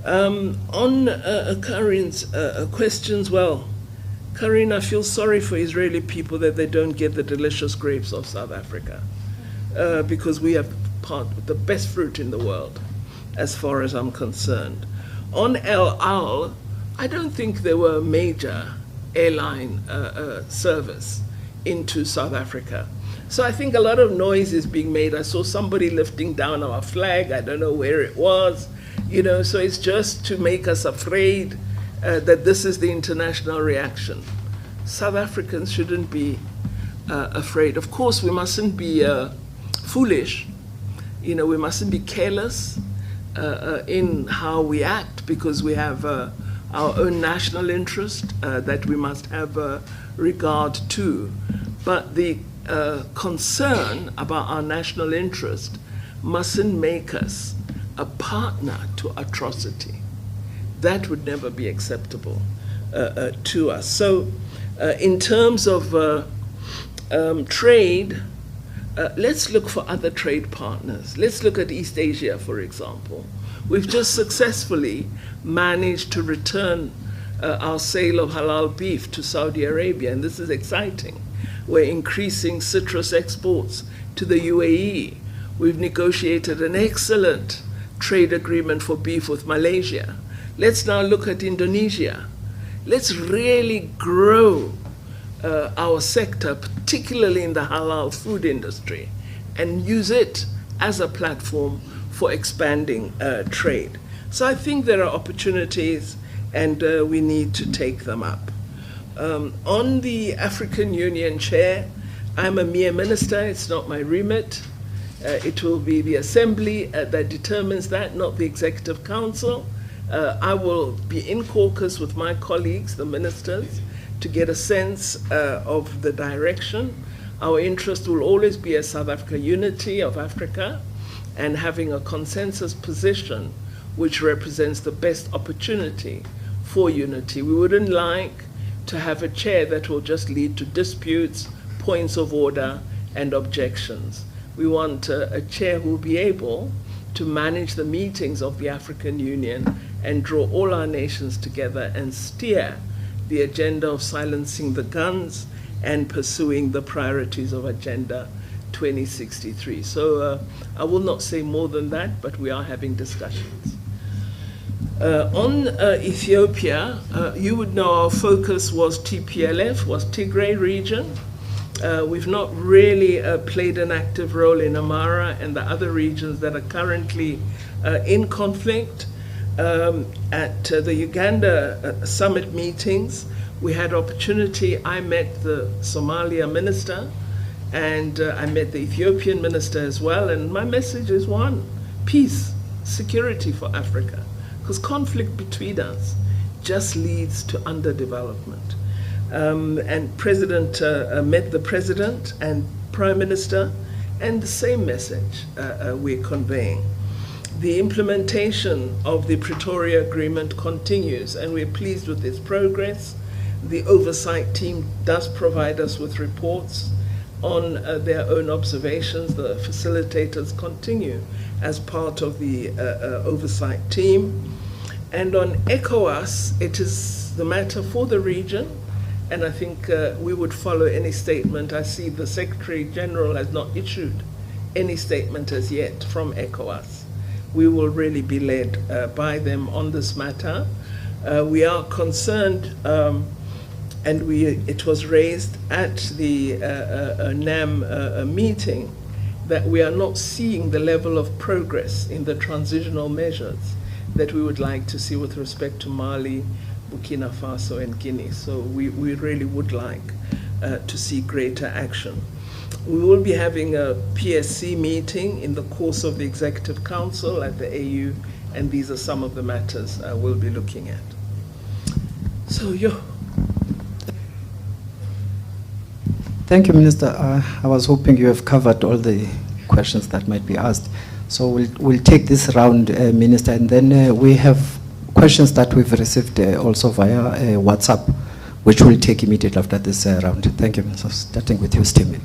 On Karin's questions, well, Karin, I feel sorry for Israeli people that they don't get the delicious grapes of South Africa, because we have the best fruit in the world, as far as I'm concerned. On El Al, I don't think there were major airline service into South Africa. So I think a lot of noise is being made. I saw somebody lifting down our flag. I don't know where it was. So it's just to make us afraid that this is the international reaction. South Africans shouldn't be afraid. Of course, we mustn't be foolish. We mustn't be careless in how we act, because we have our own national interest that we must have regard to. But the concern about our national interest mustn't make us a partner to atrocity. That would never be acceptable to us. So in terms of trade, let's look for other trade partners. Let's look at East Asia, for example. We've just successfully managed to return our sale of halal beef to Saudi Arabia, and this is exciting. We're increasing citrus exports to the UAE. We've negotiated an excellent trade agreement for beef with Malaysia. Let's now look at Indonesia. Let's really grow our sector, particularly in the halal food industry, and use it as a platform for expanding trade. So I think there are opportunities, and we need to take them up. On the African Union chair, I'm a mere minister, it's not my remit. It will be the Assembly that determines that, not the Executive Council. I will be in caucus with my colleagues, the ministers, to get a sense of the direction. Our interest will always be a South Africa unity of Africa and having a consensus position which represents the best opportunity for unity. We wouldn't like to have a chair that will just lead to disputes, points of order, and objections. We want a chair who will be able to manage the meetings of the African Union and draw all our nations together and steer the agenda of silencing the guns and pursuing the priorities of Agenda 2063. So I will not say more than that, but we are having discussions. On Ethiopia, you would know our focus was TPLF, was Tigray region. We've not really played an active role in Amara and the other regions that are currently in conflict. At the Uganda summit meetings, we had opportunity. I met the Somalia minister, and I met the Ethiopian minister as well. And my message is one: peace, security for Africa. Because conflict between us just leads to underdevelopment. And President met the President and Prime Minister, and the same message we're conveying. The implementation of the Pretoria Agreement continues, and we're pleased with its progress. The oversight team does provide us with reports on their own observations. The facilitators continue as part of the oversight team. And on ECOWAS, it is the matter for the region, and I think we would follow any statement. I see the Secretary General has not issued any statement as yet from ECOWAS. We will really be led by them on this matter. We are concerned, and it was raised at the NAM meeting, that we are not seeing the level of progress in the transitional measures that we would like to see with respect to Mali, Burkina Faso, and Guinea. So we really would like to see greater action. We will be having a PSC meeting in the course of the Executive Council at the AU, and these are some of the matters we'll be looking at. So, Thank you, Minister. I was hoping you have covered all the questions that might be asked. So we'll take this round, Minister, and then we have questions that we've received also via WhatsApp, which we'll take immediately after this round. Thank you, Minister. Starting with you, Stephen.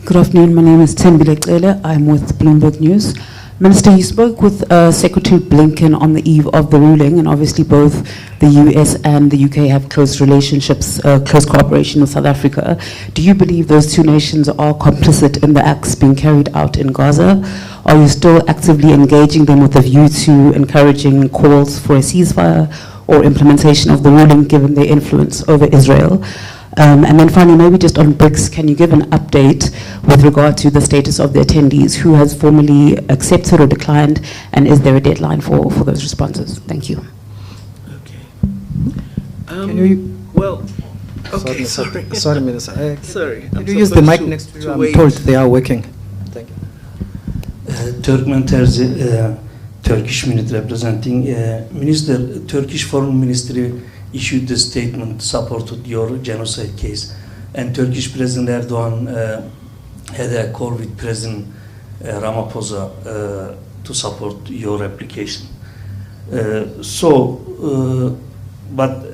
Good afternoon. My name is Tembile Cele. I'm with Bloomberg News. Minister, you spoke with Secretary Blinken on the eve of the ruling, and obviously both the US and the UK have close relationships, close cooperation with South Africa. Do you believe those two nations are complicit in the acts being carried out in Gaza? Are you still actively engaging them with a view to encouraging calls for a ceasefire or implementation of the ruling, given their influence over Israel? And then finally, maybe just on BRICS, can you give an update with regard to the status of the attendees? Who has formally accepted or declined, and is there a deadline for those responses? Thank you. Okay. Can you? Well, okay, sorry. Sorry, Minister. Sorry. Can you use the mic next to you? I'm told they are working. Thank you. Turkmen Terzi, Turkish Minute representing. Minister, Turkish Foreign Ministry issued a statement, supported your genocide case. and Turkish President Erdogan had a call with President Ramaphosa to support your application. But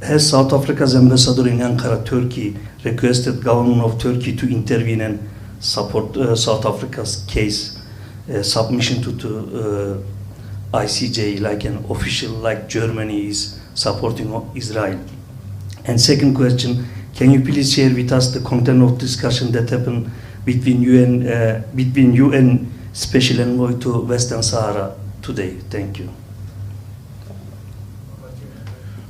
has South Africa's ambassador in Ankara, Turkey, requested government of Turkey to intervene and support South Africa's case submission to ICJ, like an official, like Germany is supporting Israel? And second question, can you please share with us the content of discussion that happened between UN Special Envoy to Western Sahara today? Thank you.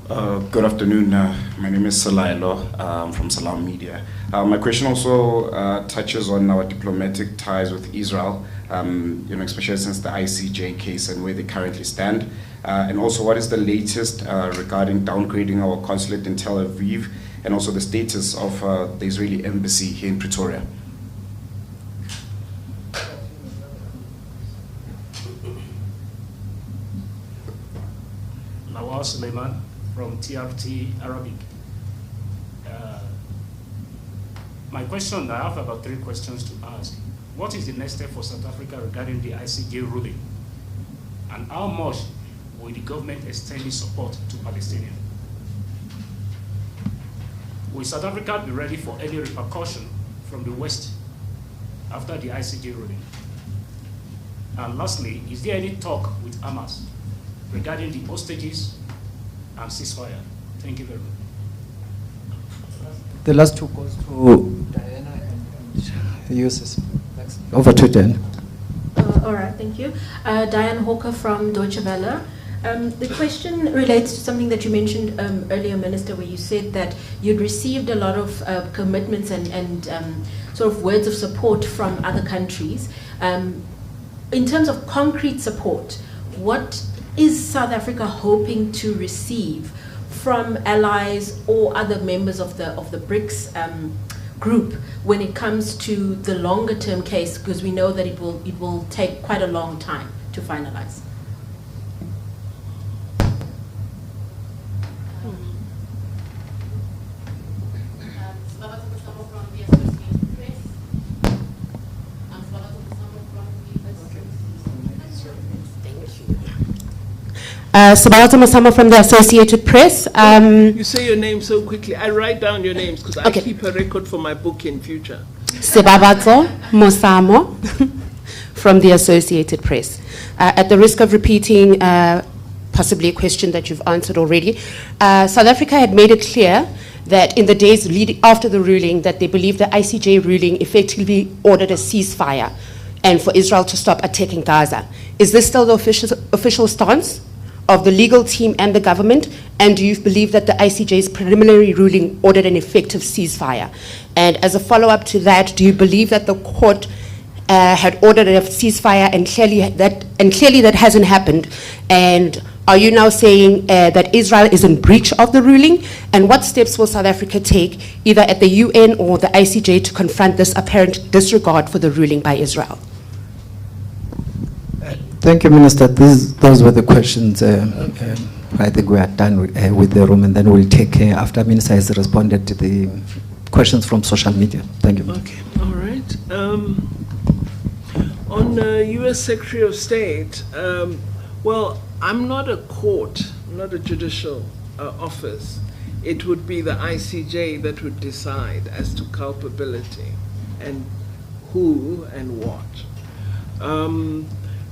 Good afternoon. My name is Salailo. I'm from Salam Media. My question also touches on our diplomatic ties with Israel, especially since the ICJ case and where they currently stand. And also, what is the latest regarding downgrading our consulate in Tel Aviv, and also the status of the Israeli embassy here in Pretoria? Nawaz Suleiman from TRT Arabic. My question, I have about 3 questions to ask. What is the next step for South Africa regarding the ICJ ruling? And how much will the government extend its support to Palestinians? Will South Africa be ready for any repercussion from the West after the ICJ ruling? And lastly, is there any talk with Hamas regarding the hostages and ceasefire? Thank you very much. The last 2 goes to Diana and Yusuf. Over to Dan. All right, thank you. Diane Hawker from Deutsche Welle. The question relates to something that you mentioned earlier, Minister, where you said that you'd received a lot of commitments and sort of words of support from other countries. In terms of concrete support, what is South Africa hoping to receive from allies or other members of the BRICS group when it comes to the longer term case, because we know that it will take quite a long time to finalize? Sabalata Masama from the Associated Press. You say your name so quickly. I write down your names because I keep a record for my book in future. Sabalata Masama from the Associated Press. At the risk of repeating possibly a question that you've answered already, South Africa had made it clear that in the days leading after the ruling that they believe the ICJ ruling effectively ordered a ceasefire and for Israel to stop attacking Gaza. Is this still the official stance of the legal team and the government? And do you believe that the ICJ's preliminary ruling ordered an effective ceasefire? And as a follow-up to that, do you believe that the court had ordered a ceasefire and clearly that hasn't happened? And are you now saying that Israel is in breach of the ruling? And what steps will South Africa take, either at the UN or the ICJ, to confront this apparent disregard for the ruling by Israel? Thank you, Minister. Those were the questions. I think we are done with the room, and then we'll take after Minister has responded to the questions from social media. Thank you. Okay, all right. On U.S. Secretary of State, well, I'm not a court, I'm not a judicial office. It would be the ICJ that would decide as to culpability and who and what.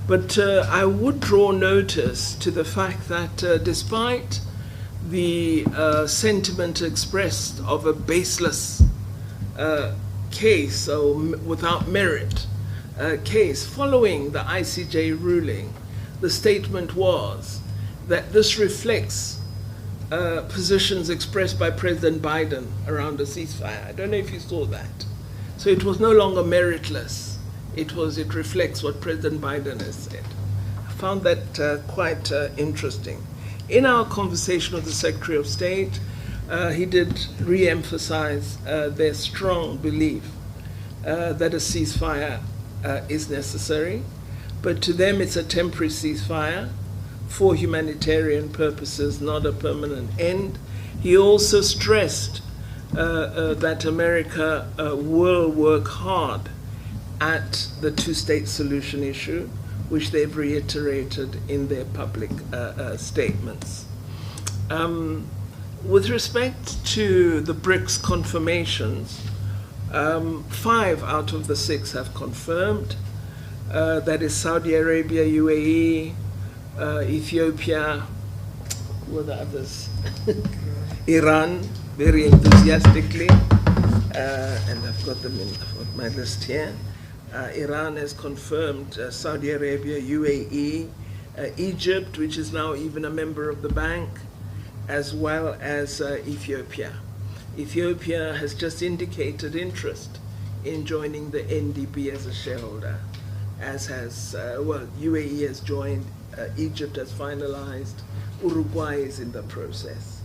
But I would draw notice to the fact that despite the sentiment expressed of a baseless case or without merit case following the ICJ ruling, the statement was that this reflects positions expressed by President Biden around a ceasefire. I don't know if you saw that. So it was no longer meritless. It reflects what President Biden has said. I found that quite interesting. In our conversation with the Secretary of State, he did re-emphasize their strong belief that a ceasefire is necessary, but to them it's a temporary ceasefire for humanitarian purposes, not a permanent end. He also stressed that America will work hard at the two-state solution issue, which they've reiterated in their public statements. With respect to the BRICS confirmations, 5 out of the 6 have confirmed. That is Saudi Arabia, UAE, Ethiopia, who are the others? Iran, very enthusiastically, and I've got them in my list here. Iran has confirmed, Saudi Arabia, UAE, Egypt, which is now even a member of the bank, as well as Ethiopia. Ethiopia has just indicated interest in joining the NDB as a shareholder, as has, UAE has joined, Egypt has finalized, Uruguay is in the process,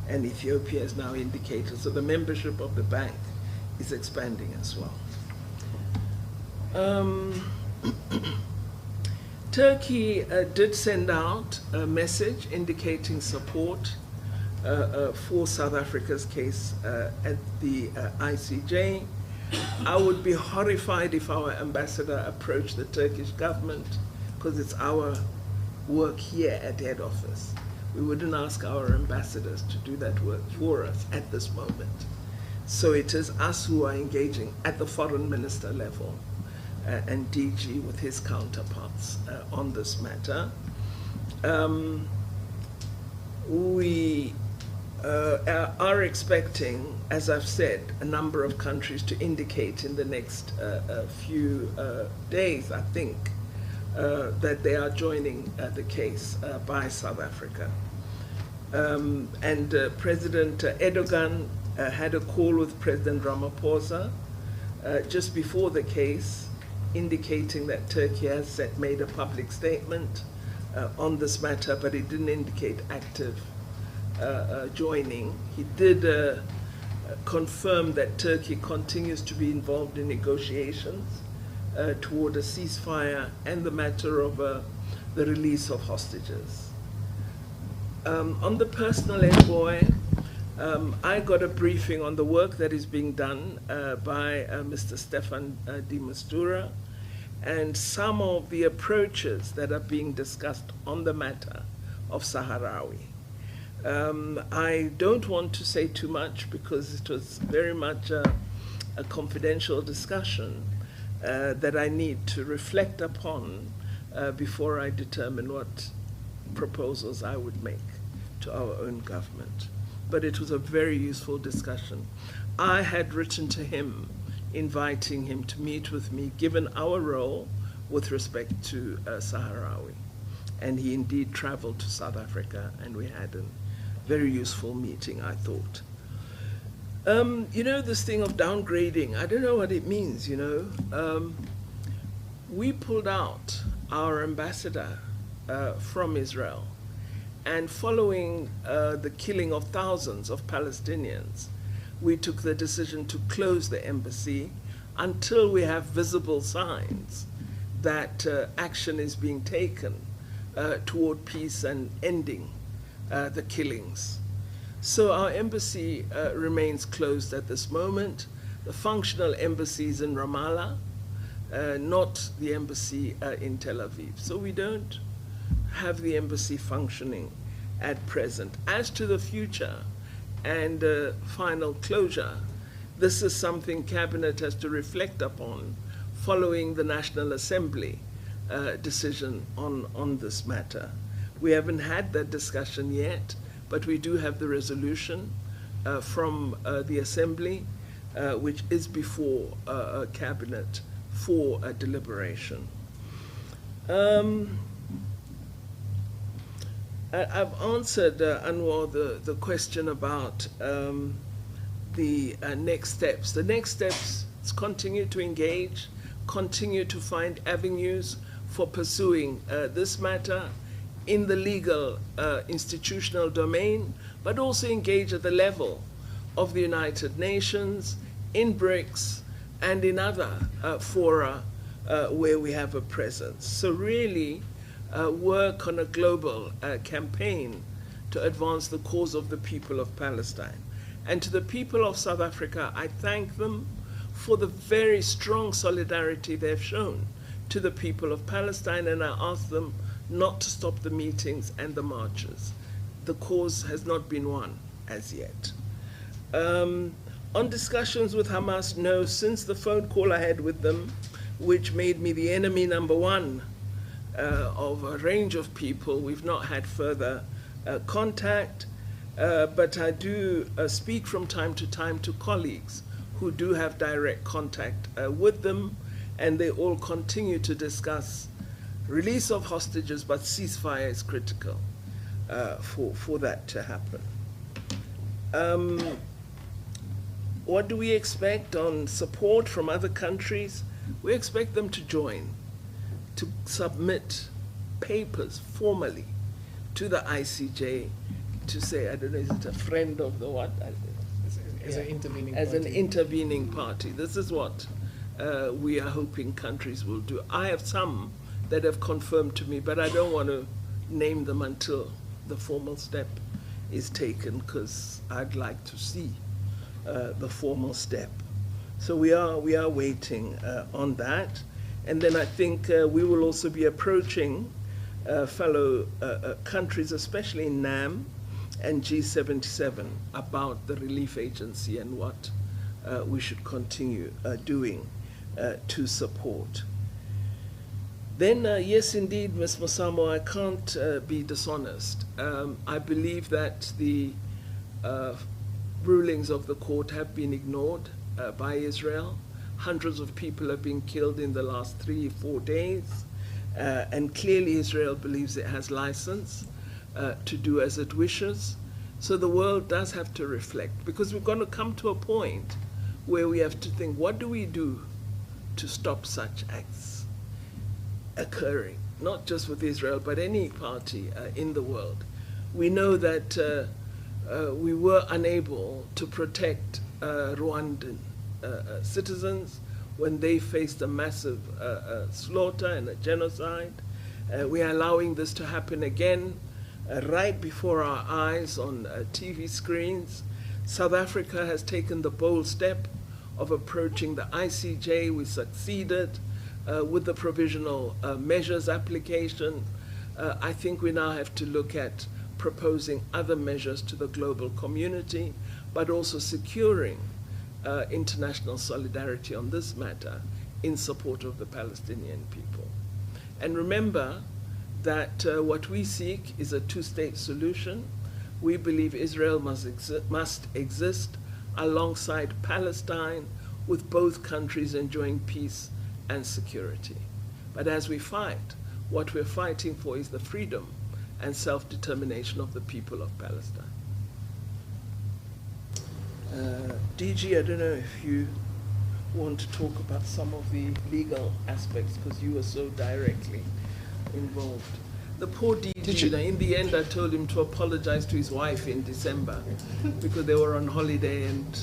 and Ethiopia has now indicated. So the membership of the bank is expanding as well. Turkey did send out a message indicating support for South Africa's case at the ICJ. I would be horrified if our ambassador approached the Turkish government, because it's our work here at head office. We wouldn't ask our ambassadors to do that work for us at this moment. So it is us who are engaging at the foreign minister level and DG with his counterparts on this matter. We are expecting, as I've said, a number of countries to indicate in the next few days, I think, that they are joining the case by South Africa. And President Erdogan had a call with President Ramaphosa just before the case, indicating that Turkey has made a public statement on this matter, but it didn't indicate active joining. He did confirm that Turkey continues to be involved in negotiations toward a ceasefire and the matter of the release of hostages. On the personal envoy, I got a briefing on the work that is being done by Mr. Stefan de Mistura and some of the approaches that are being discussed on the matter of Sahrawi. I don't want to say too much because it was very much a confidential discussion that I need to reflect upon before I determine what proposals I would make to our own government. But it was a very useful discussion. I had written to him inviting him to meet with me, given our role with respect to Sahrawi. And he indeed traveled to South Africa, and we had a very useful meeting, I thought. You know, this thing of downgrading, I don't know what it means, you know. We pulled out our ambassador from Israel, and following the killing of thousands of Palestinians, we took the decision to close the embassy until we have visible signs that action is being taken toward peace and ending the killings. So our embassy remains closed at this moment. The functional embassy is in Ramallah, not the embassy in Tel Aviv. So we don't have the embassy functioning at present. As to the future and final closure, this is something Cabinet has to reflect upon following the National Assembly decision on this matter. We haven't had that discussion yet, but we do have the resolution from the Assembly, which is before Cabinet for deliberation. I've answered, Anwar, the question about the next steps. The next steps is continue to engage, continue to find avenues for pursuing this matter in the legal institutional domain, but also engage at the level of the United Nations, in BRICS, and in other fora where we have a presence. So really work on a global campaign to advance the cause of the people of Palestine. And to the people of South Africa, I thank them for the very strong solidarity they've shown to the people of Palestine, and I ask them not to stop the meetings and the marches. The cause has not been won as yet. On discussions with Hamas, no, since the phone call I had with them, which made me the enemy number one of a range of people, we've not had further contact, but I do speak from time to time to colleagues who do have direct contact with them, and they all continue to discuss release of hostages, but ceasefire is critical for that to happen. What do we expect on support from other countries? We expect them to join, to submit papers formally to the ICJ to say, I don't know, is it a friend of the what? As an intervening as party. an intervening party. This is what we are hoping countries will do. I have some that have confirmed to me, but I don't want to name them until the formal step is taken, because I'd like to see the formal step. So we are waiting on that. And then I think we will also be approaching fellow countries, especially in NAM and G77, about the relief agency and what we should continue doing to support. Then, yes, indeed, Ms. Mosamo, I can't be dishonest. I believe that the rulings of the court have been ignored by Israel. Hundreds of people have been killed in the last 3-4 days. And clearly Israel believes it has license to do as it wishes. So the world does have to reflect, because we're going to come to a point where we have to think, what do we do to stop such acts occurring, not just with Israel, but any party in the world. We know that we were unable to protect Rwandan citizens when they faced a massive slaughter and a genocide. We are allowing this to happen again right before our eyes on TV screens. South Africa has taken the bold step of approaching the ICJ. We succeeded with the provisional measures application. I think we now have to look at proposing other measures to the global community, but also securing international solidarity on this matter in support of the Palestinian people. And remember that what we seek is a two-state solution. We believe Israel must exist alongside Palestine, with both countries enjoying peace and security. But as we fight, what we're fighting for is the freedom and self-determination of the people of Palestine. DG, I don't know if you want to talk about some of the legal aspects, because you were so directly involved. The poor DG, in the end I told him to apologize to his wife in December because they were on holiday, and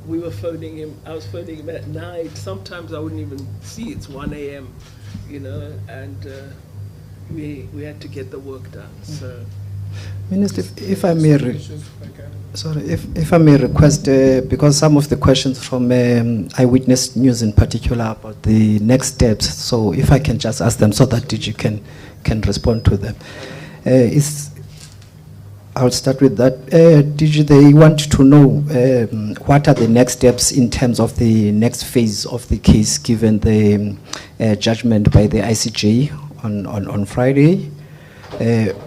we were phoning him, I was phoning him at night. Sometimes I wouldn't even see it's 1 a.m., you know, and we had to get the work done. So, Minister, if I may, if I may request, because some of the questions from Eyewitness News in particular about the next steps, so if I can just ask them so that DG can respond to them. I'll start with that. DG, they want to know what are the next steps in terms of the next phase of the case, given the judgment by the ICJ on Friday.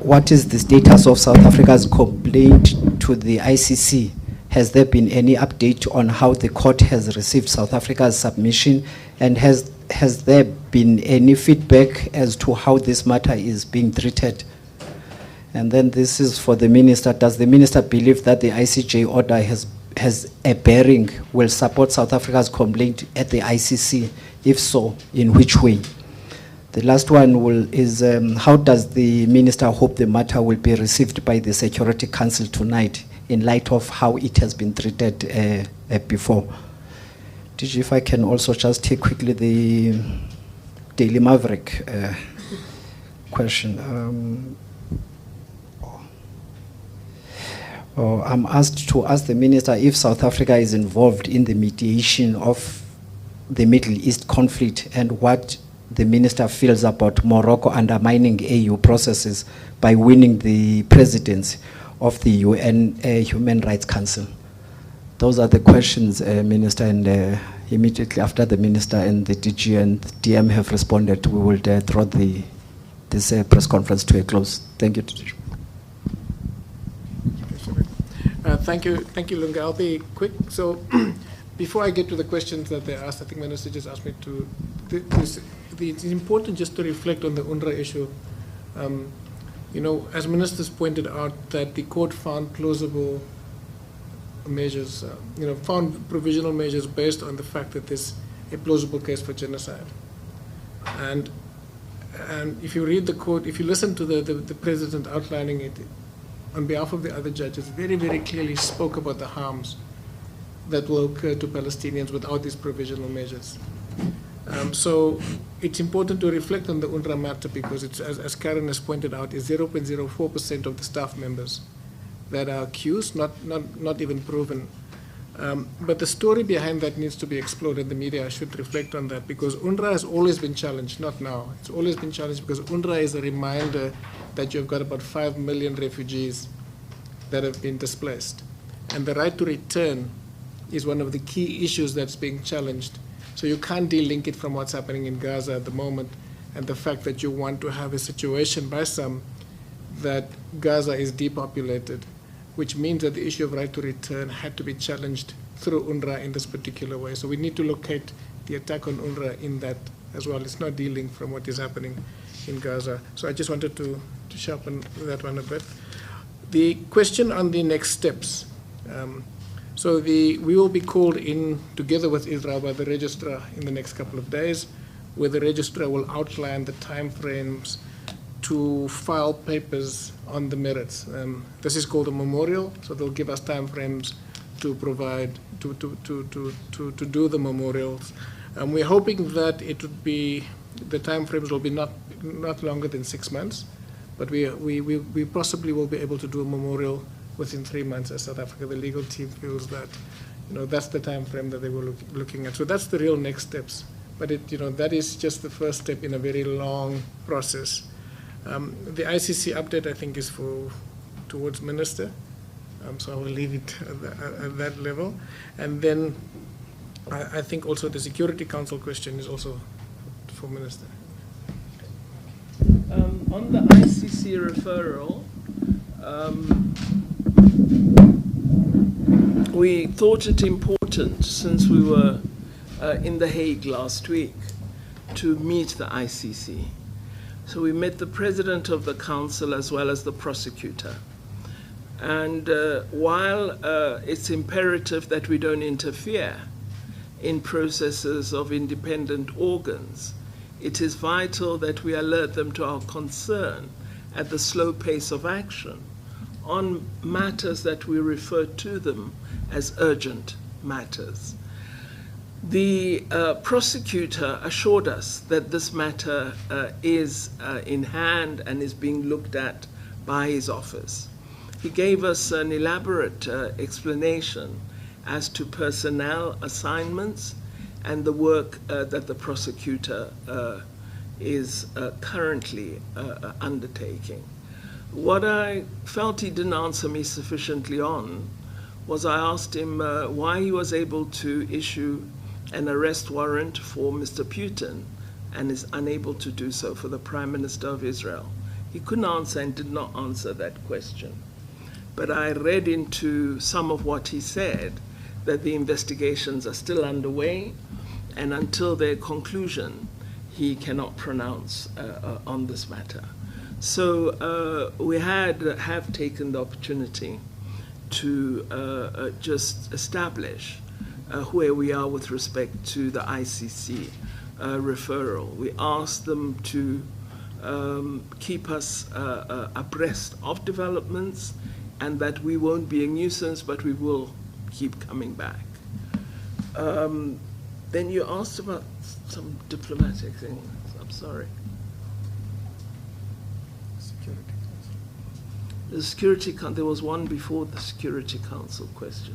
What is the status of South Africa's complaint to the ICC? Has there been any update on how the court has received South Africa's submission? And has there been any feedback as to how this matter is being treated? And then this is for the minister. Does the minister believe that the ICJ order has a bearing, will support South Africa's complaint at the ICC? If so, in which way? The last one is how does the minister hope the matter will be received by the Security Council tonight, in light of how it has been treated before? DG, if I can also just take quickly the Daily Maverick question. I'm asked to ask the minister if South Africa is involved in the mediation of the Middle East conflict and what the minister feels about Morocco undermining AU processes by winning the presidency of the UN Human Rights Council. Those are the questions, Minister, and immediately after the Minister and the DG and DM have responded, we will draw this press conference to a close. Thank you. Thank you, Lunga. I'll be quick. So, before I get to the questions that they asked, I think Minister just asked me to. It's important just to reflect on the UNRWA issue. You know, as ministers pointed out, that the court found plausible measures, found provisional measures based on the fact that there's a plausible case for genocide. And if you read the court, if you listen to the president outlining it on behalf of the other judges, very, very clearly spoke about the harms that will occur to Palestinians without these provisional measures. So it's important to reflect on the UNRWA matter because it's, as Karen has pointed out, is 0.04% of the staff members that are accused, not even proven. But the story behind that needs to be explored, and the media should reflect on that, because UNRWA has always been challenged, not now. It's always been challenged because UNRWA is a reminder that you've got about 5 million refugees that have been displaced. And the right to return is one of the key issues that's being challenged. So you can't de-link it from what's happening in Gaza at the moment and the fact that you want to have a situation by some that Gaza is depopulated, which means that the issue of right to return had to be challenged through UNRWA in this particular way. So we need to locate the attack on UNRWA in that as well. It's not de-linked from what is happening in Gaza. So I just wanted to sharpen that one a bit. The question on the next steps. We will be called in together with Israel by the registrar in the next couple of days, where the registrar will outline the timeframes to file papers on the merits. This is called a memorial, so they'll give us timeframes to provide, to do the memorials. We're hoping that it would be, the timeframes will be not longer than 6 months, but we possibly will be able to do a memorial within 3 months as South Africa. The legal team feels that, that's the time frame that they were looking at. So that's the real next steps. But that is just the first step in a very long process. The ICC update, I think, is towards Minister. So I will leave it at that level. And then I think also the Security Council question is also for Minister. On the ICC referral, we thought it important, since we were in The Hague last week, to meet the ICC. So we met the president of the council as well as the prosecutor. And while it's imperative that we don't interfere in processes of independent organs, it is vital that we alert them to our concern at the slow pace of action on matters that we refer to them as urgent matters. The prosecutor assured us that this matter is in hand and is being looked at by his office. He gave us an elaborate explanation as to personnel assignments and the work that the prosecutor is currently undertaking. What I felt he didn't answer me sufficiently on was I asked him why he was able to issue an arrest warrant for Mr. Putin and is unable to do so for the Prime Minister of Israel. He couldn't answer and did not answer that question. But I read into some of what he said that the investigations are still underway, and until their conclusion, he cannot pronounce on this matter. So we have taken the opportunity to just establish where we are with respect to the ICC referral. We asked them to keep us abreast of developments, and that we won't be a nuisance, but we will keep coming back. Then you asked about some diplomatic things. I'm sorry. The Security Council, there was one before the Security Council question.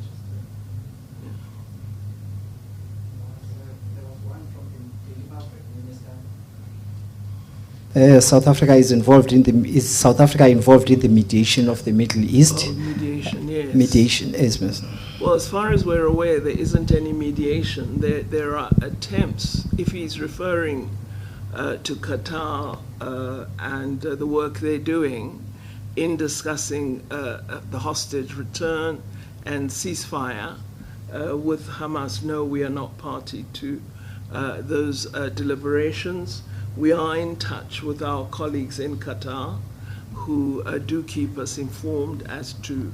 South Africa is involved in the. Is South Africa involved in the mediation of the Middle East? Oh, mediation, yes. Mediation, yes, miss. Well, as far as we're aware, there isn't any mediation. There are attempts. If he's referring to Qatar and the work they're doing in discussing the hostage return and ceasefire with Hamas, no, we are not party to those deliberations. We are in touch with our colleagues in Qatar who do keep us informed as to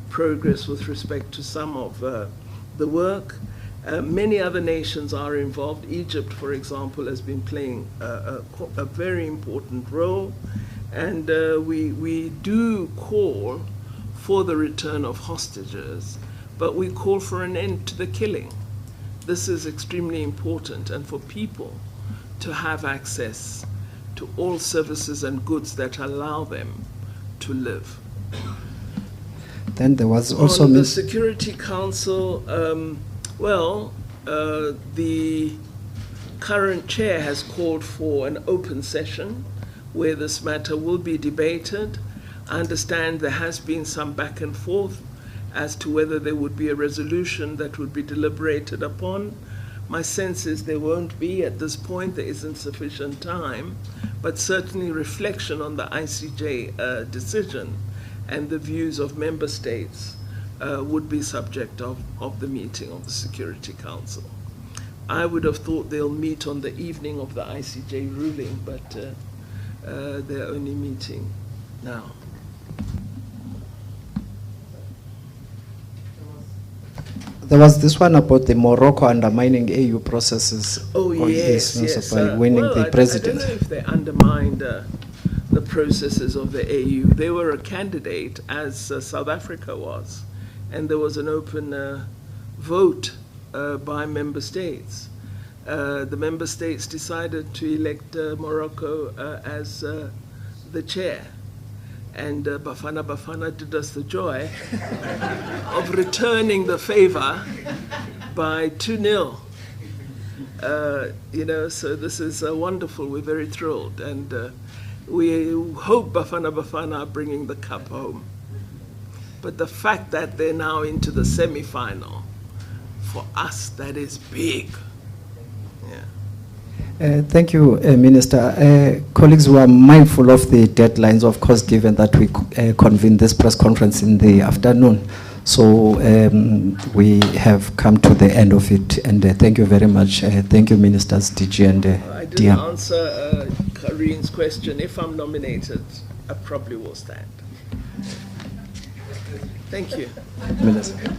progress with respect to some of the work. Many other nations are involved. Egypt, for example, has been playing a very important role. And we do call for the return of hostages, but we call for an end to the killing. This is extremely important, and for people to have access to all services and goods that allow them to live. Then there was also on the Security Council, the current chair has called for an open session where this matter will be debated. I understand there has been some back and forth as to whether there would be a resolution that would be deliberated upon. My sense is there won't be at this point. There isn't sufficient time, but certainly reflection on the ICJ decision and the views of member states would be subject of the meeting of the Security Council. I would have thought they'll meet on the evening of the ICJ ruling, but they're only meeting now. There was this one about the Morocco undermining AU processes. Oh, yes, yes. By winning the presidency. I don't know if they undermined the processes of the AU. They were a candidate, as South Africa was, and there was an open vote by member states. The member states decided to elect Morocco as the chair. And Bafana did us the joy of returning the favor by 2-0. So this is wonderful. We're very thrilled. And we hope Bafana are bringing the cup home. But the fact that they're now into the semi-final, for us, that is big. Thank you, Minister. Colleagues, we are mindful of the deadlines, of course, given that we convened this press conference in the afternoon. So we have come to the end of it, and thank you very much. Thank you, Ministers, DG and I didn't answer Kareen's question. If I'm nominated, I probably will stand. Thank you. Minister.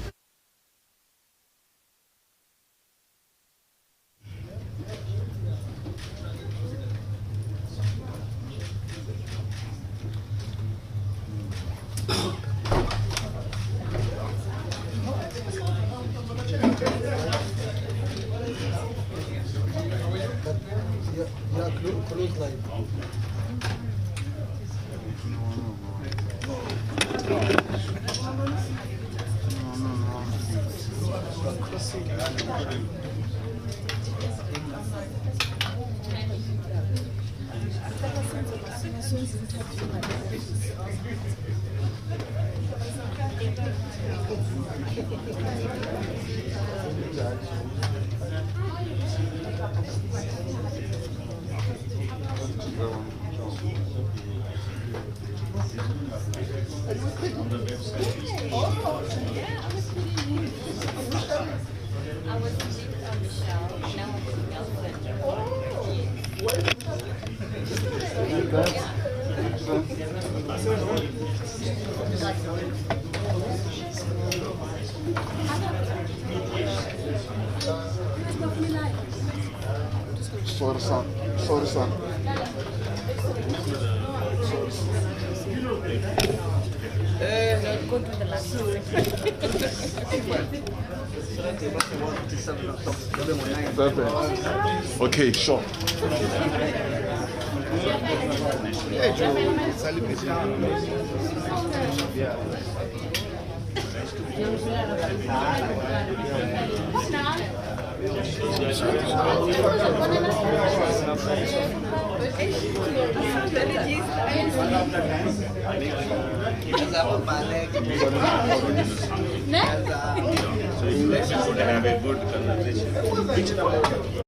Okay, sure. So you guys should have a good conversation.